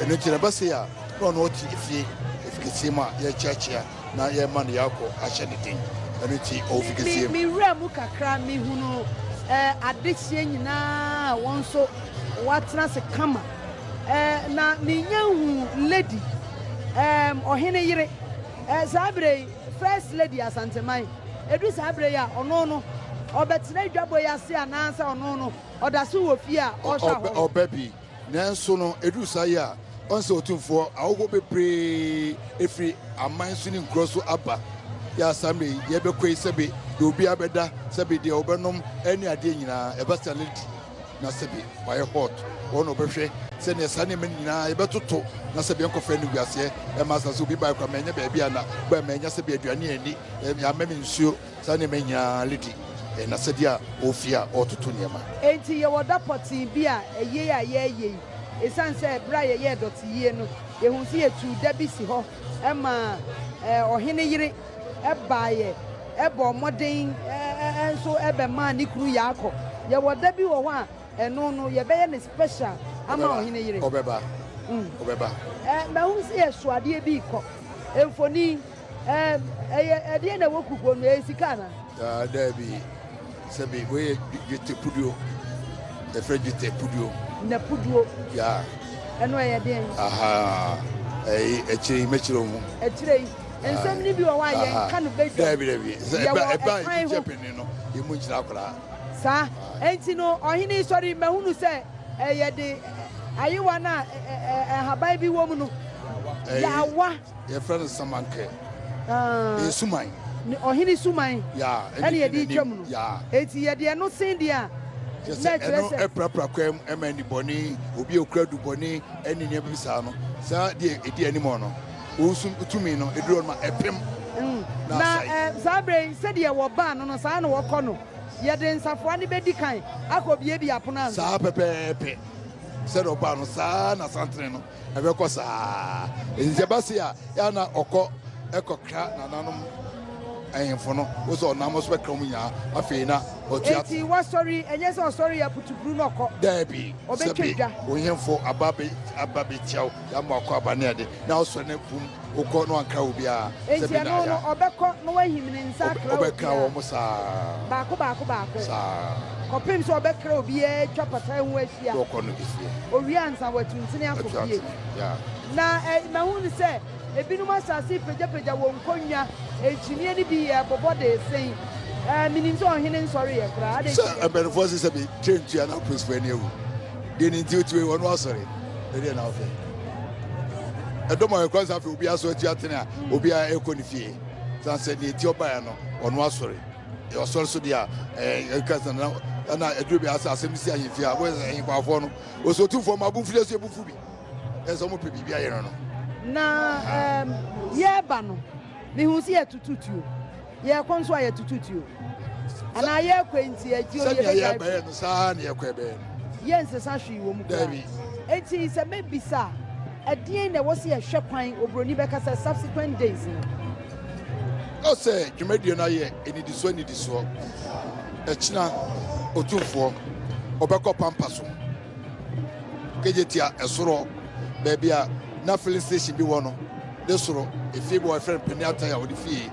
S4: ɛno nti na bɛsɛ a ɔno ɔte efie efikisiem a yɛkyiakyia na yɛma ne yakɔ ahyɛ ne den ɛno nti ɔfikisiem
S2: mi wura mu kakra mi hunu adehyɛ nyinaa wɔn so watena se kama na menya hu lady ɔhene yere Sabre first lady Asanteman edu sabre ya ɔno no ɔbɛtena dwabɔ yase anansa ɔno no ɔdaso wɔ fie a ɔhwa
S4: ɔbɛbi nanso no edu saye a ɔnse otumfoɔ awogo bebree efiri aman so ne nkuro so aba ya sabre yɛbɛkɔ sɛbe de obi abɛda sɛbe de ɔbɛnom ɛne adeɛ nyinaa ɛbɛsa lady na sɛbe wayɛ hot wɔn ɔbɛhwɛ sɛnea saa nneɛma nyinaa yɛbɛtoto na sɛ biɛnkɔfɛ no wiaseɛ ɛma asa sɛ obi bae kora manya baabi a na ba manya sɛ bi aduane ani yɛama me nsuo saa nneɛma nyinaa ledi na sɛdeɛ a ɔfie a ɔtoto nneɛma
S2: enti yɛwɔ da pɔtee bi a ɛyie a yɛyɛ yi ɛsiane sɛ ɛberɛ a yɛyɛ dɔte yie no yɛhu sɛ yɛtu da bi si hɔ ɛma ɔhene yere ɛbaeɛ ɛbɔ mmɔden nso ɛbɛmaa ne kuru yɛ akɔ yɛwɔ da bi wɔ hɔ a ɛno no yɛbɛyɛ ne special ama ɔhene yere
S4: ɔbɛba
S2: mahu sɛ yɛ soadeɛ bi kɔ mfoni ɛdeɛ na ɛwɔ kukuo no ɛyɛ sika na
S4: daabi sɛbi wɔyɛ dwetɛ puduo ɛfrɛ dwetɛ puduo
S2: na puduo
S4: ya
S2: ɛno ɛyɛ deɛn
S4: akyire mɛkyerɛ mu
S2: akyire yi nsɛm ne bi wɔ hɔ a yɛnka no bɛdwa
S4: daabi ɛba nkyɛpene no yɛmu nkyerɛ akoraa
S2: saa enti no ɔhene sɔre mahunu sɛ ɛyɛ de ayewa na haban bi wɔ mu no yawa
S4: yɛfrɛ no samanke suman
S2: ɔhene suman ɛne yɛde twam no enti yɛde ɛno sen deɛ a
S4: ɛno ɛprapra kwam ɛma nibɔne obi a okura dubɔne ɛne nneɛma bi saa no saa deɛ ɛdi anim no tumi no ɛduro no ma ɛpem
S2: na saa berɛ sɛdeɛ wɔbaa no no saa na wɔkɔ no yɛde nsafoa ne bɛdi kan akɔ bie apono ansa
S4: saa pɛpɛɛpɛ sɛde ɔbaa no saa na santene no ɛbɛkɔ saa ɛnti ɛba se a yɛ na ɔkɔ ɛkɔkra nananom ahemfo no wo sɛ ɔnam so bɛkra mu nyinaa afei na ɔtua
S2: enti wasɔre ɛnyɛ sɛ ɔsɔre yɛ putuburu no ɔkɔ
S4: daabi
S2: ɔbɛtwa dwa
S4: ohemfo aba bɛkyiaw yɛama ɔkɔ aba ne ade na wosɔre no bum wokɔ na wankra wo biara
S2: enti ɛno no ɔbɛkɔ na wahim ne nsa akra
S4: ɔbɛkra wɔ mo saa
S2: baako
S4: saa
S2: kɔpem sɛ ɔbɛkra obiara twa pata ho ahyia
S4: wɔkɔ no bifie
S2: owia ansa watuntene akɔ fie na mahu ne sɛ ebinom asase pagyapagya wɔ nkonnwa ekyinnie no bi yɛ bɔbɔ de esen minim sɛ ɔhene nsɔre yɛ koraa
S4: sɛ mpanyinfoɔ sɛ sɛ bi trentua na apolisifoɔ ani awu deɛ ne nti otiwe wɔn asɔre ɛdeɛ na afɛ ɛdɔm a yɛkɔ nsa afɛ obi asɔ ati atene a obi a ɛkɔ ne fie sansɛ ne eti ɔbaeɛ no ɔno asɔre ɔsɔre so deɛ a ɛka sɛ na ɛduro bi asɛ asɛm si ahemfie a wɔyɛ ahemfaafoɔ no osotumfoɔ ma abumfiri so ebufu bi ɛsɛ ɔmo pɛ biribi ayɛ no
S2: na yɛba no mehu sɛ yɛtututuo yɛkɔ nso a yɛtututuo anaa yɛkɔ nti agyi
S4: sɛdeɛ yɛbɛyɛ no saa ne yɛkɔ ɛbɛyɛ no
S2: yɛnsesa hwee wɔ mu
S4: dabi
S2: enti sɛ mɛbisa ɛdeɛn na ɛwɔ sɛ yɛhwɛ kwan oburoni bɛka sɛ subsequent days no
S4: o say dwumadie na ye enidiso echina otumfo obekọ pampa so kejetia esoro baby a na filling station bi wo no de soro efie boyfriend peniata ya odi fie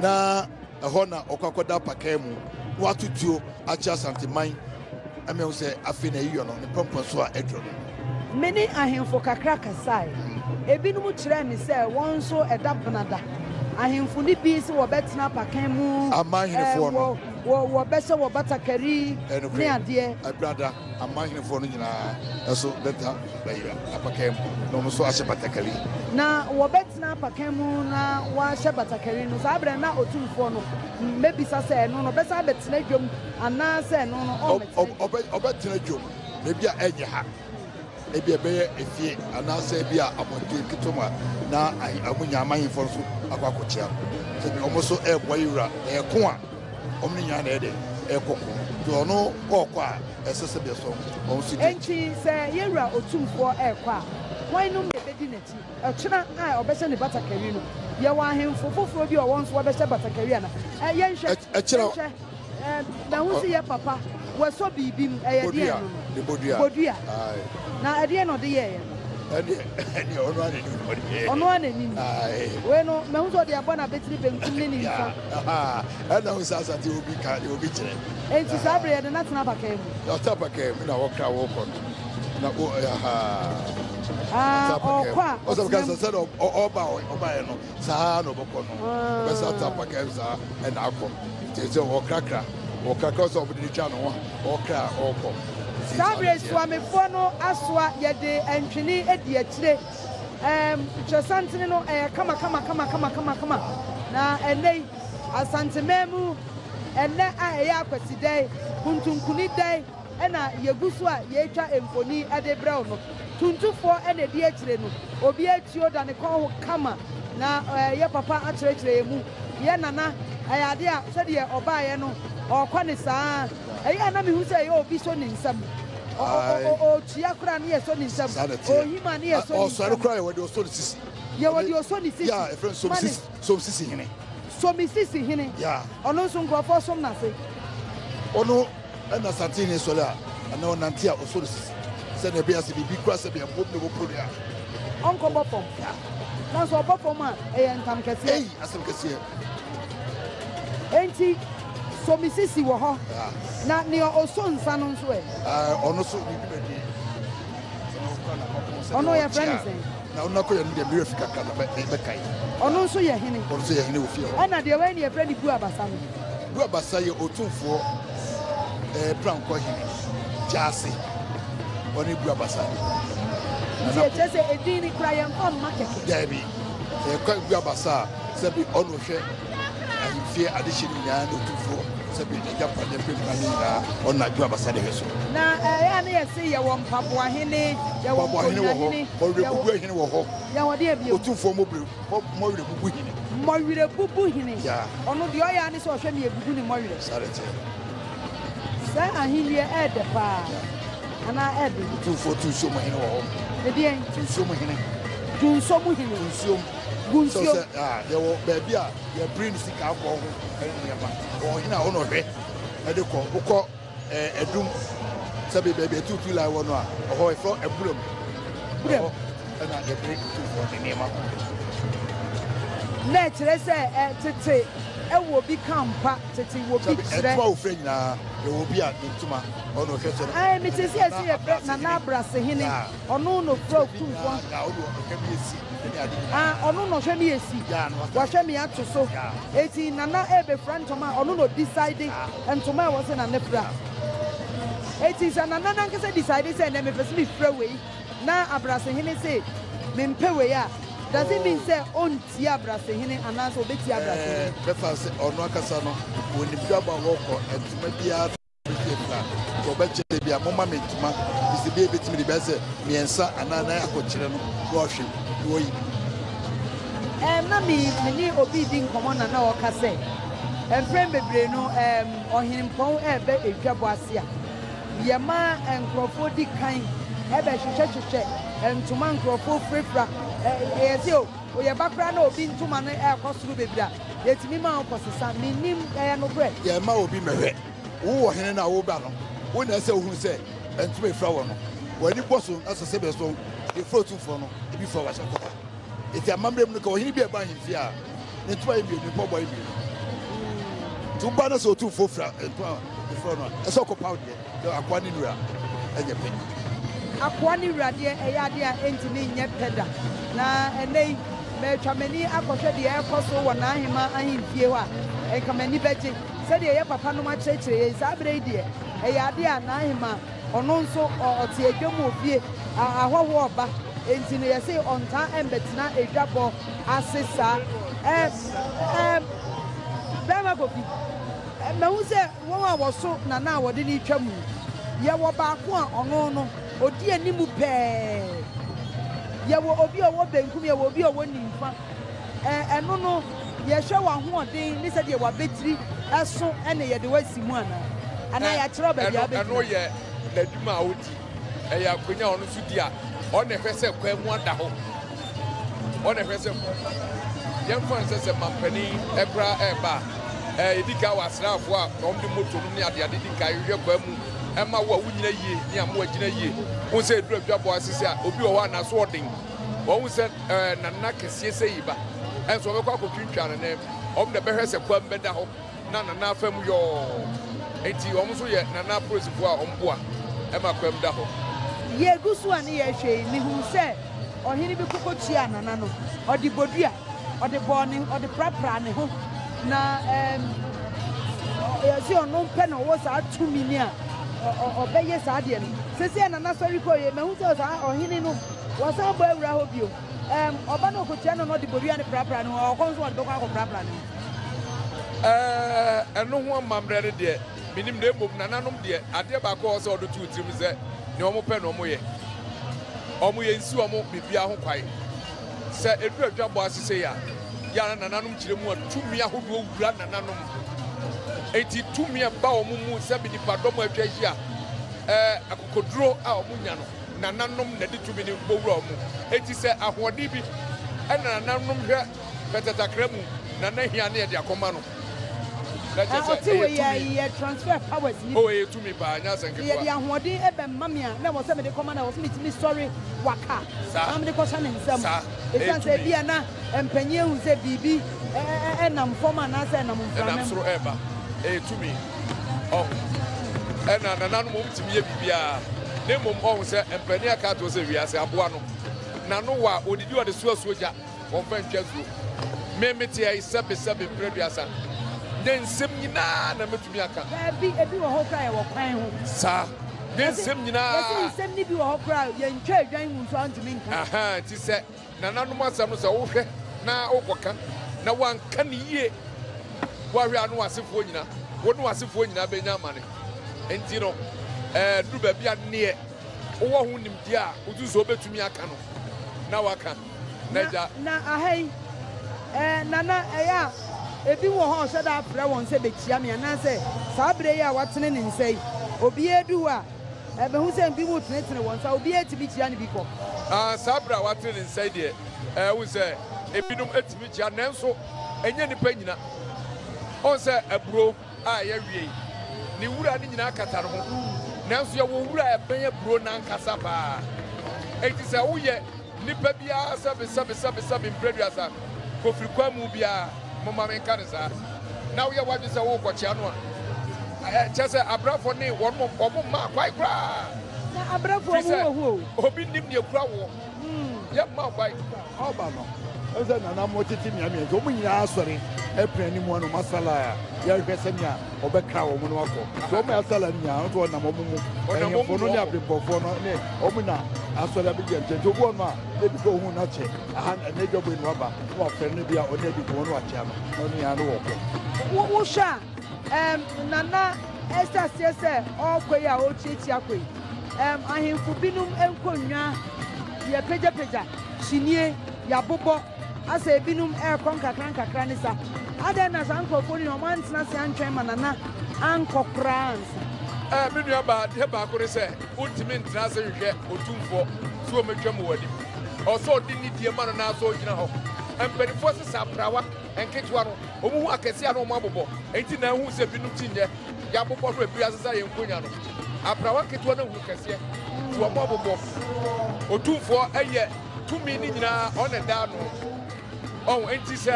S4: na ɛhɔ na ɔkɔkɔda pakaa mu watutuo akyɛ asanteman ɛmɛ wo sɛ afei na yiyɔ no ne pɔmpɔ so a ɛduro no
S2: many ahemfo kakra kasae ebinom kyerɛ me sɛ wɔn nso ɛda benada ahemfo ne bi sɛ wɔbɛtena pakaa mu
S4: amahenefoɔ no
S2: wɔbɛhyɛ wɔ batakari ne adeɛ
S4: abrada amahenefoɔ no nyinaa ɛso bɛta bɛyɛ apakaa mu na ɔmo nso ahyɛ batakari
S2: na wɔbɛtena pakaa mu na wɔahyɛ batakari no saa berɛ na otumfoɔ no mɛbisa sɛ ɛno no ɔbɛsa bɛtena dwom anaasɛ ɛno no
S4: ɔbɛtena dwom baabi a ɛnyɛ ha ebi ɛbɛyɛ efie anaasɛ ebi a abɔnten ketoma na amunya amahefoɔ nso akɔ akɔkyea sɛbi ɔmo nso ɛɛboa yewura ɛɛko a ɔmo ne nyinaa na ɛde ɛɛkɔkɔ nti ɔno ɔɔkɔ a ɛsɛ sɛ bɛ sɔn ɔmo si di
S2: enti sɛ yewura otumfoɔ ɛɛkɔ a wɔn nom na ɛbɛdi n'akyi ɛkyena a ɔbɛhyɛ ne batakari no yɛwɔ ahemfo foforɔ bi a wɔn nso wɔbɛhyɛ batakari ana yɛnhwɛ
S4: ɛkyerɛ
S2: na ho si yɛ papa wɔsɔ biribi mu ɛyɛ deɛ no bodua na ɛdeɛ na ɔde yɛɛyɛ
S4: ɛne
S2: ɔno ananim wei no mahu sɛ ɔde abɔ na bɛtiri benkum ne ne nsa
S4: ɛna ho sɛ asante obi ka deɛ obi kyerɛ
S2: enti saa berɛ yɛde na tena pakaa mu
S4: ɔta pakaa mu na wɔkra wɔkɔ no
S2: na ɔkɔ a
S4: ɔsɛ sɛ ɔbaeɛ no saa na ɔbɛkɔ no ɔbɛsa ta pakaa mu saa ɛna akɔ nti sɛ wɔkrakra sɛ ɔbɛde ne twa no ho ɔkra a ɔkɔ
S2: saa berɛ suamefoɔ no asoa yɛde ntwene adi akyire twɛsantene no ɛyɛ kama na ɛnɛ asantemaa mu ɛnɛ a ɛyɛ akwasidan kuntunkuni dan ɛna yɛgu so a yɛtwa mfoni ɛde brɛw no tuntufoɔ ɛna ɛdi akyire no obi atuo da ne kɔn ho kama na yɛ papa akyerɛkyerɛ yɛ mu yɛ nana ɛyɛ ade a sɛdeɛ ɔbaeɛ no ɔkɔ ne saa ɛyɛ a na mehu sɛ ɛyɛ obi so ne nsɛm ɔtua koraa ne yɛ so ne nsɛm ɔhima ne yɛ so ne nsɛm
S4: ɔsɔre koraa yɛwɔde ɔsɔ ne sisi
S2: yɛwɔde ɔsɔ ne sisi
S4: ɛfrɛ somsisi hene
S2: somisisi hene ɔno nso nkurɔfoɔ som n'ase
S4: ɔno ɛna sante ne sɔre a ɛna ɔnante a ɔsɔ ne sisi sɛdeɛ ɛbɛyɛ sɛ biribi koraa sɛ bɛyɛ mbom ne wɔporo a
S2: ɔnkɔbɔ fam nanso ɔbɔ fam a ɛyɛ ntam kɛseɛ
S4: asɛm kɛseɛ
S2: enti somisisi wɔ hɔ na nea ɔsɔ nsa no nso
S4: ɔno so biribi bɛdi
S2: ɔno yɛ frɛ ne sɛn
S4: na ɔno akɔyɛ no deɛ mmerɛ fi kakra na bɛkae
S2: ɔno nso yɛ hene
S4: wɔ fie hɔ
S2: ɛna deɛ wei ne yɛfrɛ ne bu abasa no
S4: bu abasa yɛ ɔtumfoɔ prankɔ hene gyaase ɔne bu abasa
S2: nti ɛkyerɛ sɛ ɛdin ne kora yɛmfa mma kɛkɛ
S4: daabi ɛkɔ bu abasa a sɛbi ɔno hwɛ ahemfie adehye no nyinaa na ɔtumfoɔ sɛbi agya padeɛ pɛmpa no nyinaa ɔno adwo abasa de hwɛ so
S2: na ɛyɛ ne yɛse yɛwɔ mpaboahene yɛwɔ nkonyahene
S4: ɔwerɛbubu ahene wɔ hɔ
S2: yɛwɔ deɛ bio
S4: ɔtumfoɔ mmɔwerɛbubu hene
S2: mmɔwerɛbubu hene ɔno deɛ ɔyɛ a ne sɛ ɔhwɛ ne yɛbubu ne mmɔwerɛ saa ahenniɛ ɛɛdɛ paa anaa ɛɛdɛ
S4: ɔtumfoɔ tunsuom hene wɔ hɔ
S2: ɛdeɛn
S4: tunsuom hene
S2: tunsom hene
S4: tunsuom
S2: gunsuom
S4: yɛwɔ baabi a yɛbere ne sika akɔ ho nneɛma ɔhene a ɔno hwɛ ɛde kɔ wokɔ adum sɛbi baabi atutu la wɔ no a ɔhɔ ɛfrɛ aburam ɛna yɛbere tumfoɔ ne nneɛma
S2: na ɛkyerɛ sɛ tete ɛwɔ bi kampa tete wɔ bi kyerɛ
S4: ɛtuma ofrɛ nyinaa yɛwɔ bi a ne ntuma ɔno hwɛ kyerɛ
S2: ɛɛ mete sɛ ɛsi yɛfrɛ nana abrase hene ɔno no frɛ tumfoɔ ɔno no hwɛ mi esi wahwɛ mi ato so eti nana ɛbɛfra ntoma ɔno no decide ntoma ɛwɔ sɛ nana fira eti sɛ nana nankasa decide sɛ ɛnɛ mepɛ sɛ mi fira wei na abrase hene sɛ mempɛ wei a does it mean sɛ ɔntie abrase hene anaasɛ ɔbɛtie abrase hene
S4: bɛfa sɛ ɔno akasa no wɔnim dwaba wɔkɔ ntoma biara bɛfie fira ɔbɛkyerɛ bi a moma me ntoma bisi bi ebɛtumi de bɛyɛ sɛ mmiɛnsa anaa nan akɔkyerɛ no na ɔhwɛ na ɔyi
S2: na me obi di nkɔmmɔ na ɔka sɛ mprɛn bebree no ɔhenempɔn ɛbɛ edwabɔ ase a yɛma nkurɔfoɔ di kan ɛbɛhwehwɛ ntoma nkurɔfoɔ firafira yɛsɛ o yɛba koraa na obi ntoma no ɛkɔ soro bebree a yɛtumi ma ɔkɔsesa menim ɛyɛ no brɛ
S4: yɛma obi mɛhwɛ wowɔ hene no a woba no wo na ɛsɛ wohunu sɛ ɛntumi ɛfira wɔ no w'ani bɔ so asɛ sɛ bɛ so ɛfura otumfoɔ no ebi fa wahyɛ kɔpa ɛti amammerɛ mu no ka ɔhene bi ɛba ahemfie a ne ntoma yɛ mmienu mpɔ bɔ yɛ mmienu nti woba no sɛ otumfoɔ fira ntoma ɛfura no a ɛsɛ ɔkɔpa wo deɛ akoa ne nura ɛnyɛ pɛ
S2: akoa ne wuradeɛ ɛyɛ adeɛ a ɛntumi nyɛ pɛ da na ɛnɛ yi mɛtwa m'ani akɔhwɛ deɛ ɛkɔ so wɔ n'ahema ahemfie hɔ a ɛnka m'ani bɛgye sɛdeɛ ɛyɛ papa no akyerɛkyerɛ yɛ saa berɛ yi deɛ ɛyɛ adeɛ a n'ahema ɔno nso ɔte adwa mu ofie ahɔhoɔ ɔba enti no yɛse ɔntaa ɛmbɛtena adwabɔ ase saa bɛrima kofi mahu sɛ wɔn a wɔso nana a wɔde ne twa mu yɛwɔ baako a ɔno no odi anim pɛɛ yɛwɔ obi a ɔwɔ benkum yɛwɔ obi a ɔwɔ nimfa ɛno no yɛhwɛ wɔ ahoɔden ne sɛdeɛ wabɛtiri ɛso ɛne yɛde wasi mu anaa yɛakyerɛ baabi a bɛtiri
S9: ɛno yɛ n'adwuma a wodi ɛyɛ akonya a ɔno nso di a ɔna ɛhwɛ sɛ kwan mu ada hɔ ɔna ɛhwɛ sɛ yɛmfa no sɛ sɛ mampanin ɛkora ɛɛba a yɛdi ka wɔ asraafoɔ a na ɔmde moto no ne adeade di ka yɛhwɛ kwan mu ɛma wo a wonyina yie ne ama wagyina yie wo sɛ ɛduru adwabɔ asese a obi wɔ hɔ a naso ɔden wɔn sɛ nana kɛseɛ sɛ yi ba ɛnso ɔbɛkɔ akɔtwintwa ne nan ɔmo na bɛhwɛ sɛ kwan bɛda hɔ na nana fam yɔɔ enti ɔmo nso yɛ nana polisifoɔ a ɔmo boa ɛma kwan da hɔ.
S2: yɛgu so a ne yɛhwɛ yi mehu sɛ ɔhene bi koko tua nana no ɔde bodua ɔde bɔɔ ɔde prapra ne ho na yɛsi ɔno mpɛ na ɔwɔ saa tumi ni a ɔbɛyɛ saa deɛ no sɛsɛ nana sɔre kɔ yɛ mehu sɛ saa ɔhene no wɔsan bɔ awura hɔ bio ɔba no ɔkɔtua no na ɔde bodua ne prapra ne ho ɔkɔ nso ɔde bɛkɔ akɔ prapra ne ho
S9: ɛno ho amammerɛ no deɛ menim na mmom nananom deɛ adeɛ baako ɔ sɛ ɔde too tirim sɛ ne ɔmo pɛ na ɔmo yɛ nsi ɔmo bibia ho kwae sɛ ɛduru adwabɔ asese yi a yɛa nananom kyerɛ mu a tumi ahodoɔ wura nananom enti tumi ba ɔmo mu sɛ bi nipadɔm atwa ahyia akokoduro a ɔmo nya no nananom na de tumi ne bɔwura ɔmo enti sɛ ahoɔden bi ɛna nananom hwɛ pɛtɛtakra mu nana hia ne yɛde akɔma no
S2: ɔte wɔ yɛ transfer powers ni
S9: yɛ tumi paa nyɛ asɛnketewa
S2: yɛde ahoɔden ɛbɛma me a na wɔ sɛ mede kɔma na wɔ sɛ metumi sɔre waka na mede kɔhyɛ ne nsɛm ɛsiane sɛ bi a na mpanyin ahu sɛ biribi ɛnam fam anaasɛ ɛnam mframa
S9: ɛnam soro ɛba ɛyɛ tumi ɛna nananom ɔmtumi yɛ biribiaa na mmom ɔhu sɛ mpanyin aka atɔ sɛ wiase aboa no nano wɔ a ɔdidi ɔde soasuo gya wɔmfa ntwa suo memete ai sɛbesɛbe mprɛduasa ne nsɛm nyinaa na mɛtumi aka
S2: ebi wɔ hɔ kora yɛwɔ kwan ho
S9: saa ne nsɛm nyinaa
S2: yɛsɛ nsɛm ne bi wɔ hɔ kora yɛntwa adwan mu nso antumi nka
S9: nti sɛ nananom asɛm no sɛ wohwɛ na wokɔka na woanka ne yie woahwɛ a no wasefoɔ nyina wo ne wasefoɔ nyinaa bɛnya amane enti no duru baabi a neɛ wowɔ ho nimdeɛ a wotu sɛ wobɛtumi aka no na waka na agya
S2: na ahai nana ɛyɛ a ebi wɔ hɔ ɔhyɛ da afrɛ wɔn sɛ bɛkyia me anaasɛ saa berɛ yi a watene ne nsa yi obiara du hɔ a bɛhu sɛ bi mu tenetene wɔn nsa obiara tumi kyia ne bi kɔ
S9: saa berɛ a watene ne nsa yi deɛ wo sɛ ebinom atumi kyia nanso ɛnyɛ nnipa nyina ɔn sɛ aburo a yɛwie yi ne wura ne nyinaa kata no ho nanso yɛwɔ wura a ɛbɛn aburo nankasa paa enti sɛ woyɛ nnipa biara sɛbesɛbesɛbesɛbe mprɛduasa kofiri kwan mu biara mama menka ne saa na woyɛ wadwe sɛ wokɔkyea no a kyɛ sɛ abrafo ne ɔmo ma kwae koraa
S2: na abrafo mu wɔ hɔ
S9: obi nim ne akura wɔ yɛ ma kwae
S4: ɔba no ɛsɛ nana mo tete miamia nti ɔmo nyinaa asɔre ɛpɛ anim ano masala a yɛhwɛ sɛnea ɔbɛkra wɔ mo no akɔ nti ɔmo yɛ asala no nyinaa nso ɔnam ɔmo mu ɛhemfo no ne abempɔfoɔ no ne ɔmo na asɔre abɛgye nkyɛn nti obi wɔ no a ebi kɔ ohun n'akyɛ aha ɛnɛ dwabɔ enu aba na wafɛ no bi a ɔne adi kɔn no akyea no na ɔno nyinaa no wɔ kɔ.
S2: wohwɛ a nana ɛsɛ aseɛ sɛ ɔkɔ yi a ɔkyiakyia kɔ yi ahemfo binom nkonnwa yɛpagyapagya kyinie yɛabobɔ asɛ ebinom ɛrekɔ nkakra ne sa adɛn na saa nkurɔfoɔ no ɔmo antena se antwɛn ma nana ankɔ koraa nsa
S9: me nuabaa deɛ baako ne sɛ wontumi ntena ase hwehwɛ otumfoɔ sɛ ɔmɛtwa mu w'anim ɔsɛ ɔde ne die ma no naa sɛ ɔgyina hɔ mpanimfoɔ sɛ sɛ aprawa enketewa no omu hu akese a no omu abobɔ enti na hu se binum tinye ya bobɔ no ebi asesa ye nkonya no aprawa ketewa na hu kese to omu abobɔ otumfo eye tumi ni nyina on da no on enti se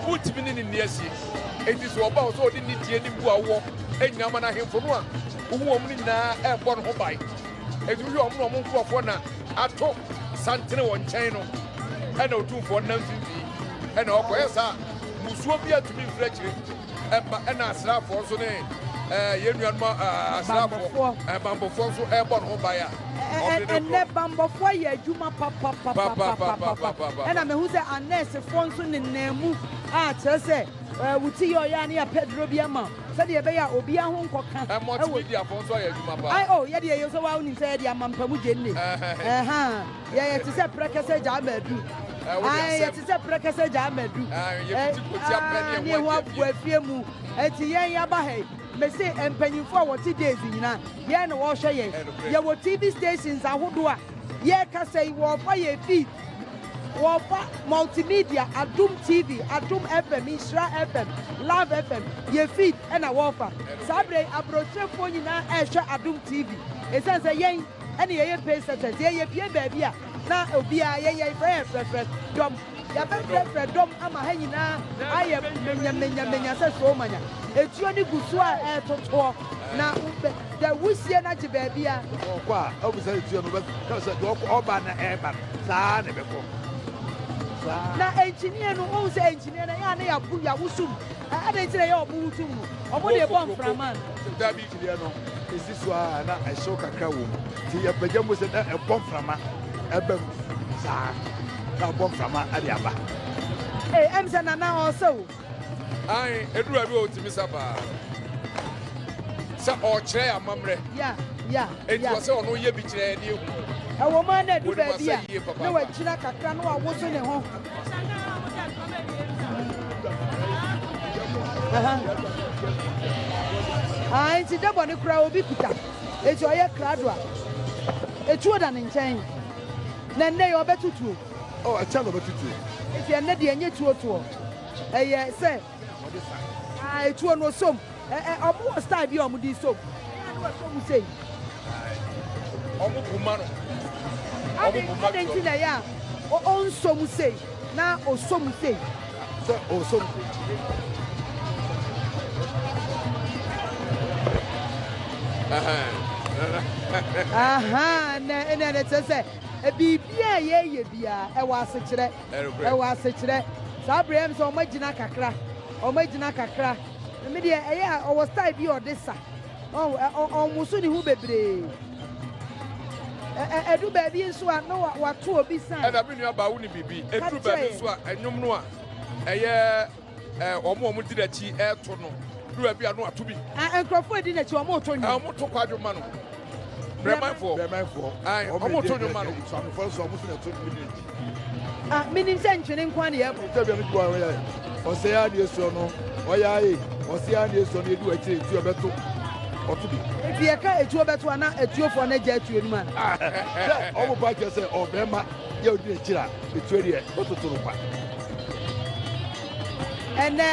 S9: put mi ni niasie enti so oba so odi ni tie ni bu awo enyama na hemfo no a omu omu ni nyina e bɔ no ho bai enti wi omu no omu nkofo na ato santene won nkyɛn no ɛna otumfo nam fifi ɛna ɔkɔyɛ saa musuo bi atumi mfiri akyire ɛna asraafoɔ nso ne yɛn nuanom asraafoɔ bambɔfoɔ nso ɛbɔ ne ho ban a
S2: ɛnɛ bambɔfoɔ yɛ adwuma papapapapapa ɛna mehu sɛ anɛɛsefoɔ nso nenam mu a kyerɛ sɛ wuti yɛ ɔyɛ a ne yɛpɛ duro bi ama sɛdeɛ ɛbɛyɛ a obi aho nkɔka
S9: multimediafoɔ nso ayɛ adwuma paa
S2: ai o yɛdeɛ yɛ sɛ wa wonim sɛ yɛde ama mpamu gye nne yɛyɛ te sɛ prɛkɛsɛ gyaa maadu yɛte sɛ prɛkɛsɛ gyaa maadu ne ho aboa fie mu ɛnti yɛn yɛaba ha mese mpanyimfoɔ a wɔte days nyinaa yɛn na wɔrehwɛ yɛn yɛwɔ tv stations ahodoɔ a yɛreka sɛ wɔrefa yɛ feed wɔrefa multimedia adom tv adom fm nhyira fm love fm yɛ feed ɛna wɔrefa saa berɛ aborɔkyerɛfoɔ nyinaa ɛrehwɛ adom tv ɛsiane sɛ yɛn ɛne yɛyɛ pay setters yɛyɛ pie baabi a na obiara yɛyɛ frɛfrɛfrɛ dɔm yɛbɛfrɛfrɛ dɔm ama ha nyinaa ayɛ menyamenya sɛ soomanya etuo ne gu so a ɛɛtotoɔ na da wusie no agye baabi a
S4: ɔkɔ a ɔbusa etuo no bɛka sɛ ɔba na ɛɛba saa ne bɛkɔ
S2: na engineer no ɔhu sɛ engineer no yɛ ne yɛawosum ɛde nti na yɛ ɔmo wosum no ɔmo de bɔ mframa
S4: dabi engineer no ɛsi so a na ɛhyew kakra wɔ mu nti yɛpagya mu sɛ na ɛbɔ mframa ɛbɛm saa na ɔbɔ mframa ade aba
S2: ɛm sɛ nana ɔsɛ o
S9: ai edura bi otimi saba sɛ ɔkyerɛ amamrɛ
S2: ya
S9: enti wɔ sɛ ɔno yɛ bi kyerɛ ne ehu
S2: ɛwɔ ma na du baabi a na wakyina kakra na wawoso ne ho nti dɛbɔ ne koraa obi kuta eti ɔyɛ krado a etuo da ne nkyɛn na nnɛ yɛ ɔbɛtutuo
S4: ɛkyɛ na ɔbɛtutuo
S2: eti ɛnnɛ deɛ ɛnyɛ tuotuo ɛyɛ sɛ etuo no som ɔmo wɔ style bi a ɔmo di som ɛna wɔ som sei
S9: ɔmo buma no
S2: ade nti na yɛ a ɔnsom sei na ɔsom sei
S4: sɛ ɔsom
S2: na ne kyerɛ sɛ biribi a yɛyɛ biara ɛwɔ asekyerɛ saa berɛ m sɛ ɔmagyina kakra me deɛ ɛyɛ a ɔwɔ style bi a ɔde sa ɔmo so ne ho bebree ɛdu baabi nso a na wato obi san
S9: ɛna me nua ba wo ne bibi ɛdu baabi nso a ɛnwom no a ɛyɛ ɔmo di n'akyi ɛto no du baabi a no ato bi
S2: nkurɔfoɔ di n'akyi ɔmo to nwom
S9: ɔmo to kwadwoma no brɛmanfoɔ ɔmo to nwoma no
S4: sɔmfoɔ nso ɔmo so na to nwom
S2: menim sɛ ntwene nkwa ne yɛbɔ
S4: ntɛbia no gua ɔyɛ ɔsɛ ya ne esuo no ɔyɛ ayɛ ɔsɛ ya ne esuo no edu akyire etu ɛbɛto ɔto bi
S2: efi yɛka etuo bɛto a na etuofoɔ no agya etuo no mu a
S4: sɛ ɔmo ba kyerɛ sɛ ɔbɛrima yɛ odi n'akyire a etuo deɛ ɔtoto no kwa
S2: ɛnɛ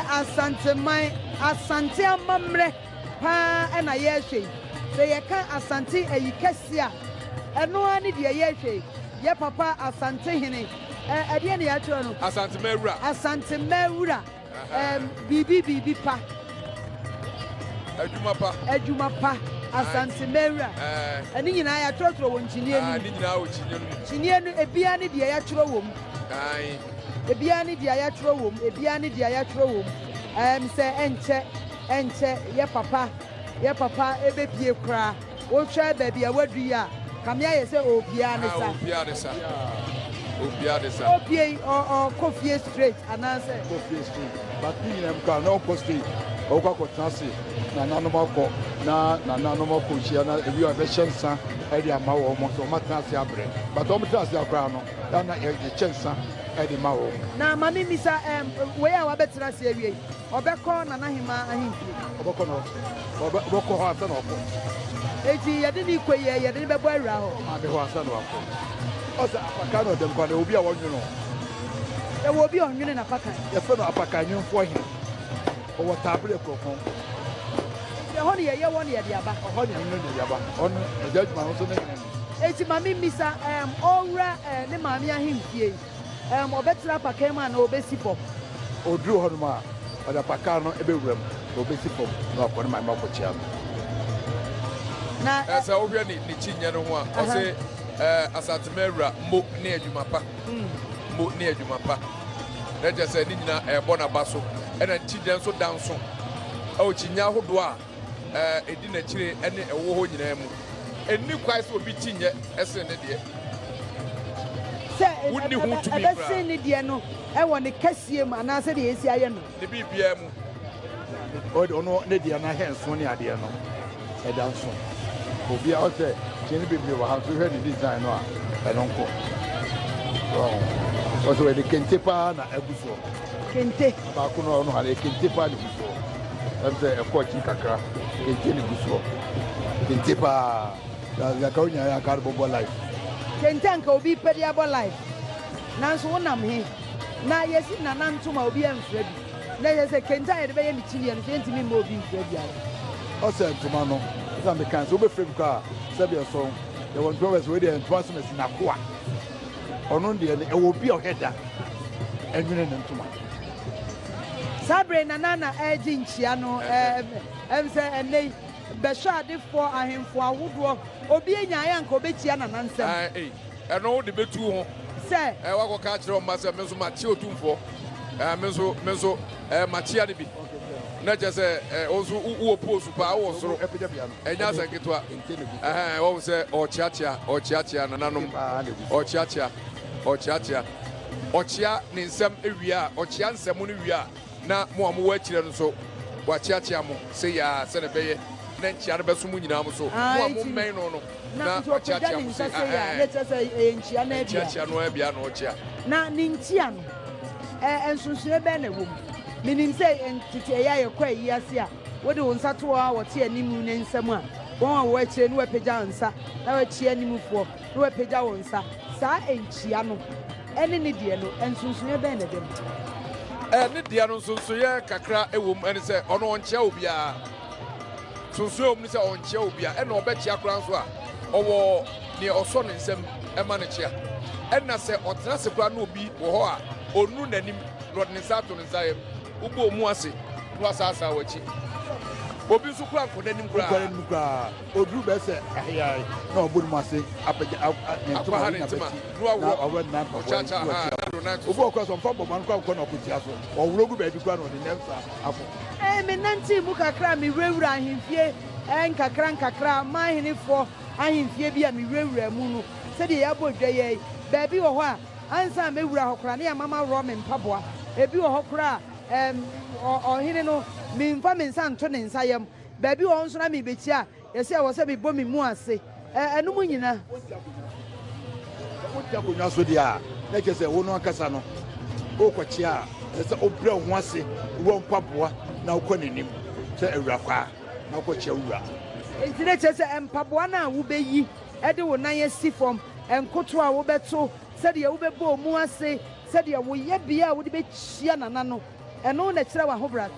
S2: asante amammerɛ paa ɛna yɛrehwɛ yi sɛ yɛka asante ayi kɛse a ɛno ara ne deɛ yɛrehwɛ yi yɛ papa asante hene ɛdeɛ ne yɛatwerɛ no asante mawura biribi pa adwuma pa asante mawura ɛne nyinaa yɛatwerɛtwerɛ wɔ nkyiniɛ no ebia ne deɛ yɛatwerɛ wɔ mu ebia ne deɛ yɛatwerɛ wɔ mu sɛ ɛnkyɛ yɛ papa ebepie koraa wohwɛ baabi a wadu yi a kamea yɛ sɛ obiara ne sa opie ɔkɔ fie straight anaasɛ
S4: kɔ fie straight but ne nyinam kaa na ɔkɔ straight ɔwokɔ akɔtena ase na nanom akɔ na nanom akɔ hyia na ebi a bɛhyɛ nsa ɛde ama wɔn mo so ɔmatena ase abrɛ but ɔmo tena ase akora no na yɛkyɛ nsa ɛde ma wɔn
S2: na maame misa wei a wabɛtena ase awie ɔbɛkɔ nanahema ahemfie
S4: ɔbɛkɔ hɔ asa na ɔkɔ
S2: eti yɛde ne kɔ yɛ yɛde ne bɛbɔ awura hɔ
S4: maame hɔ asa na wakɔ ɔsɛ apaka na ɔdɛm kwa na obi a wɔnwe no
S2: there will be on you in a pack.
S4: The fellow Apakanyon for him. Or what tablet of
S2: The honey, a year 1 year, the Abba.
S4: honey, on the judgment also.
S2: It's Mammy Missa, Ora, and the Mamma him here. Or better Pacama or Bessipo.
S4: Or Drew Honma, or the Pacano, every room, or Bessipo, not one of my mouth chair.
S2: Now,
S9: as I already Nichinya no one, I say, Asatamera, Mo near Jumapa, Mo near Jumapa. Let us say, Nina, a Bonabasso, and a Chijan so down soon. Oh, Chinya Hodua, a dinner chile, and a war in them. And new Christ will be Chinya, as an idiot.
S2: wouldn't you want to be? I say, Nidiano, I want to kiss him, and I said, yes, I am.
S9: The BPM.
S4: Oh, don't know, Nidiana hands, Sonny Adiano. I dance so. Will be out there. Jenny Bibi will have to hear the design. I don't go. Also, the Kentepa and Ebuso.
S2: Kente.
S4: Bakuno, no, I Kentepa before. That's a coaching Kakra. Kentini Buso. Kentepa. The Konya Carbo life.
S2: Kentanka will be pediable life. Now, so one am here. Now, yes, in an antuma will be ready. Let us say, Kenta, the very Chilean, 20 minutes will be ready.
S4: Also, Tomano, some the cancer will be free car, Sabia song. There was always ready and transmitters in Aqua. On Indian, it will be a header. And you know, Tomano.
S2: Sabre Nana, Edging Chiano, and they. Beshade for him for Woodwalk, Obiana and Kobetiana and answer.
S9: And all the bit too.
S2: Say,
S9: I will catch your master, Meso Matio Tumfo, Meso Matianibi. Not just also who oppose to power, so and as I get to I always say, or Chacha, and Anonum, or Chacha, or Chia, in some area, or Chance, Munia, not more watching so. What Chachiamo say, send a bay. Then Chiarabesumu so one main on
S2: not to Chacha say, let us say, in Chiana, now Nintian, and Susie Benewum, meaning say, and Titia Quay, yes, yeah, what do on Satua or Tia Nimun and someone? One way to no pejansa, now a Chia Nimu for no pejansa, Sa and Chiano, and an Indiano, and Susie Benedum.
S9: And Indiano Susie Kakra, a woman, and say, on one Chelbia. So Mr. on Chelbia and Obetia Granswa or near Oson in some manager. And I say, or Transapan will be or noon and Rodney Saturn and Zion, Ubo Muasi, was as our chief. Obi Supra for the Nimgra,
S4: or Drew Besser, no good Massey, up at focus on Papa Manco or Logo Baby Crown on the next.
S2: Eh, Nancy Mukakra, me rewra him fear, and Kakra, my hinny for, I him fear be a me rewra moon, said the airboy day, baby or what, answer me Rocrania, Mamma Rom and Papua, a bew hokra, or Hineno, me infamous son, turning Siam, baby owns me betia, yes, I was a bit bombing Moase, and no munina.
S4: What you can also dia, let us say, Uno Casano, Oquachia, as a Obra once, one Papua. Now, calling him, say a Rafa, now what you are.
S2: It's letters and Papuana will be ye, Edo Naya Sifom, and Cotua will bet so, said the Ubebo Muase, said you will yet be out with the Chiana Nano, and on the Trawa Hobrat.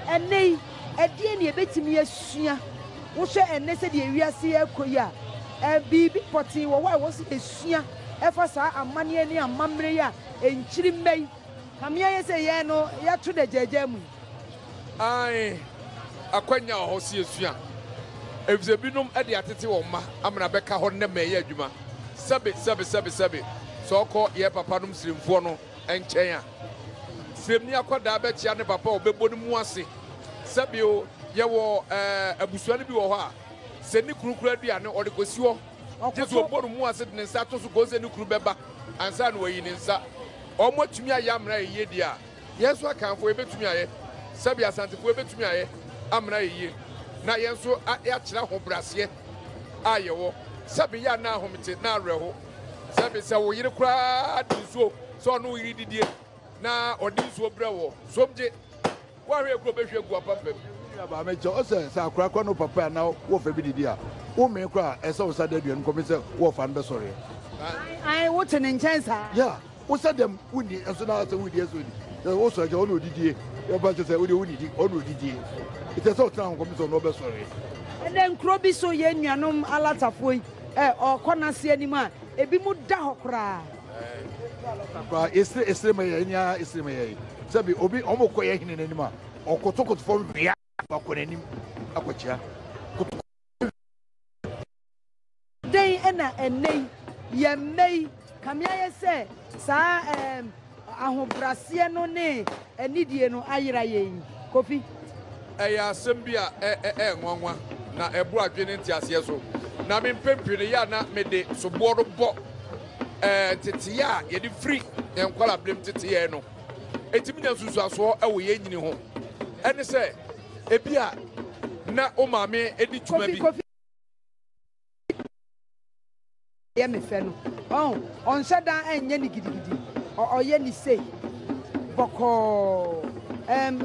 S2: And nay, at the end, you bet me a shear, which and necessary we are seeing Koya, and Bibi Potty, or why was it a shear, Efasa and Money and Mamrea, and Chilim. I say, yeah, no, ya to the Jajam.
S9: I Aquania Hosia. If the binum at the attitude of Ma, I'm an Abeka Honda Mayer Juma. Sabi. So called Ye Papanum Simfono and Chaya. Simnia Quadabet Yana Papa, Bebodum Wasi. Sabio, Yawo, a Buswani Biwa. Send the crew or the Cosio. Just what Bodum was it and Satos goes in the crew beba and Sanway in Sa. Almost to me, I am right here, dear. Yes, I can for a bit to me. Sabia Santa for a bit to me. I'm right here. Now, yes, so I actually hope Brassier. Ayo, Sabia now home it now, Reho. Sabia, so you cry, so no, you did it now, or this will brew. Subject, warrior go back to go up.
S4: I made Joseph, so crack on no papa now, what for be dear. Who may cry, as I said, and come and say, Wolf and sorry.
S10: I want an intense.
S4: Yeah, who said them woody and so now with the SOD. There also a only DD, your budget said, would you already did. It is all town comes on Nobel sorry.
S10: And then Croby so yen, you know, a lot of way, or corner see any man, a bimu dahokra.
S4: It's the Maya, it's the Maya. Sabi Obi almost quiet in anymore, or Kotoko for me, or any Aquacha.
S10: Day and nay, ye may come here, say, Sir, Brasia no ne, and Nidiano Ayra Coffee.
S9: Eya sembia nwanwa na ebu adwene ntiasie so na me mpempire ya na me de soboro bo tete ya ye de free enkwala blem tete ye no etimi nya susu aso e wo ye nyini ho ene se ebia na o maame edi tuma bi
S10: ye me fe no on shada enye ni gidigidi o ye ni sei boko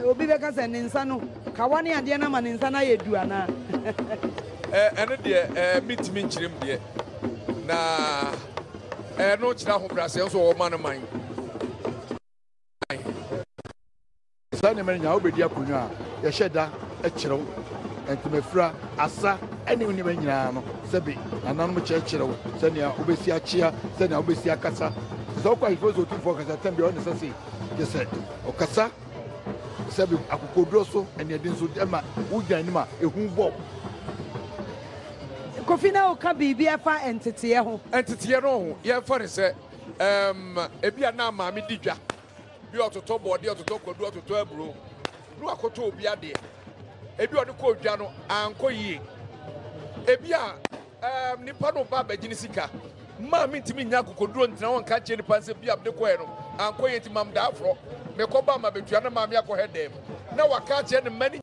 S10: obi beka se ninsa no kawane ade na ma ninsa na ye du ana
S9: ene de mitimi nchirem de na no chira ho brase nso wo man man
S4: sane menya obedi akonwa ye hyeda e kirew entumefra asa ene ni manyina no sebe nananom kirew sane obesi achia sane obesi akasa so kwa ifozo tumfo kasa tambi on sase yese okasa sabi akokodro so ene edin so ema wugyan ni ma ehun bo
S10: Kofina oka bibi afa entete ho
S9: no ho ye fare se ebia na ma me didwa bi ototo bode ototo kodu ototo aburo nu akoto obi ade ebi ode ko odwa no anko yi ebia nipa no ba bagini sika ma me ntimi nya akokodro ntina won ka che nipa se bia de ko e no anko yi ntimam da afro me ko ba ma betua na ma me akọ hedem na waka che ne mani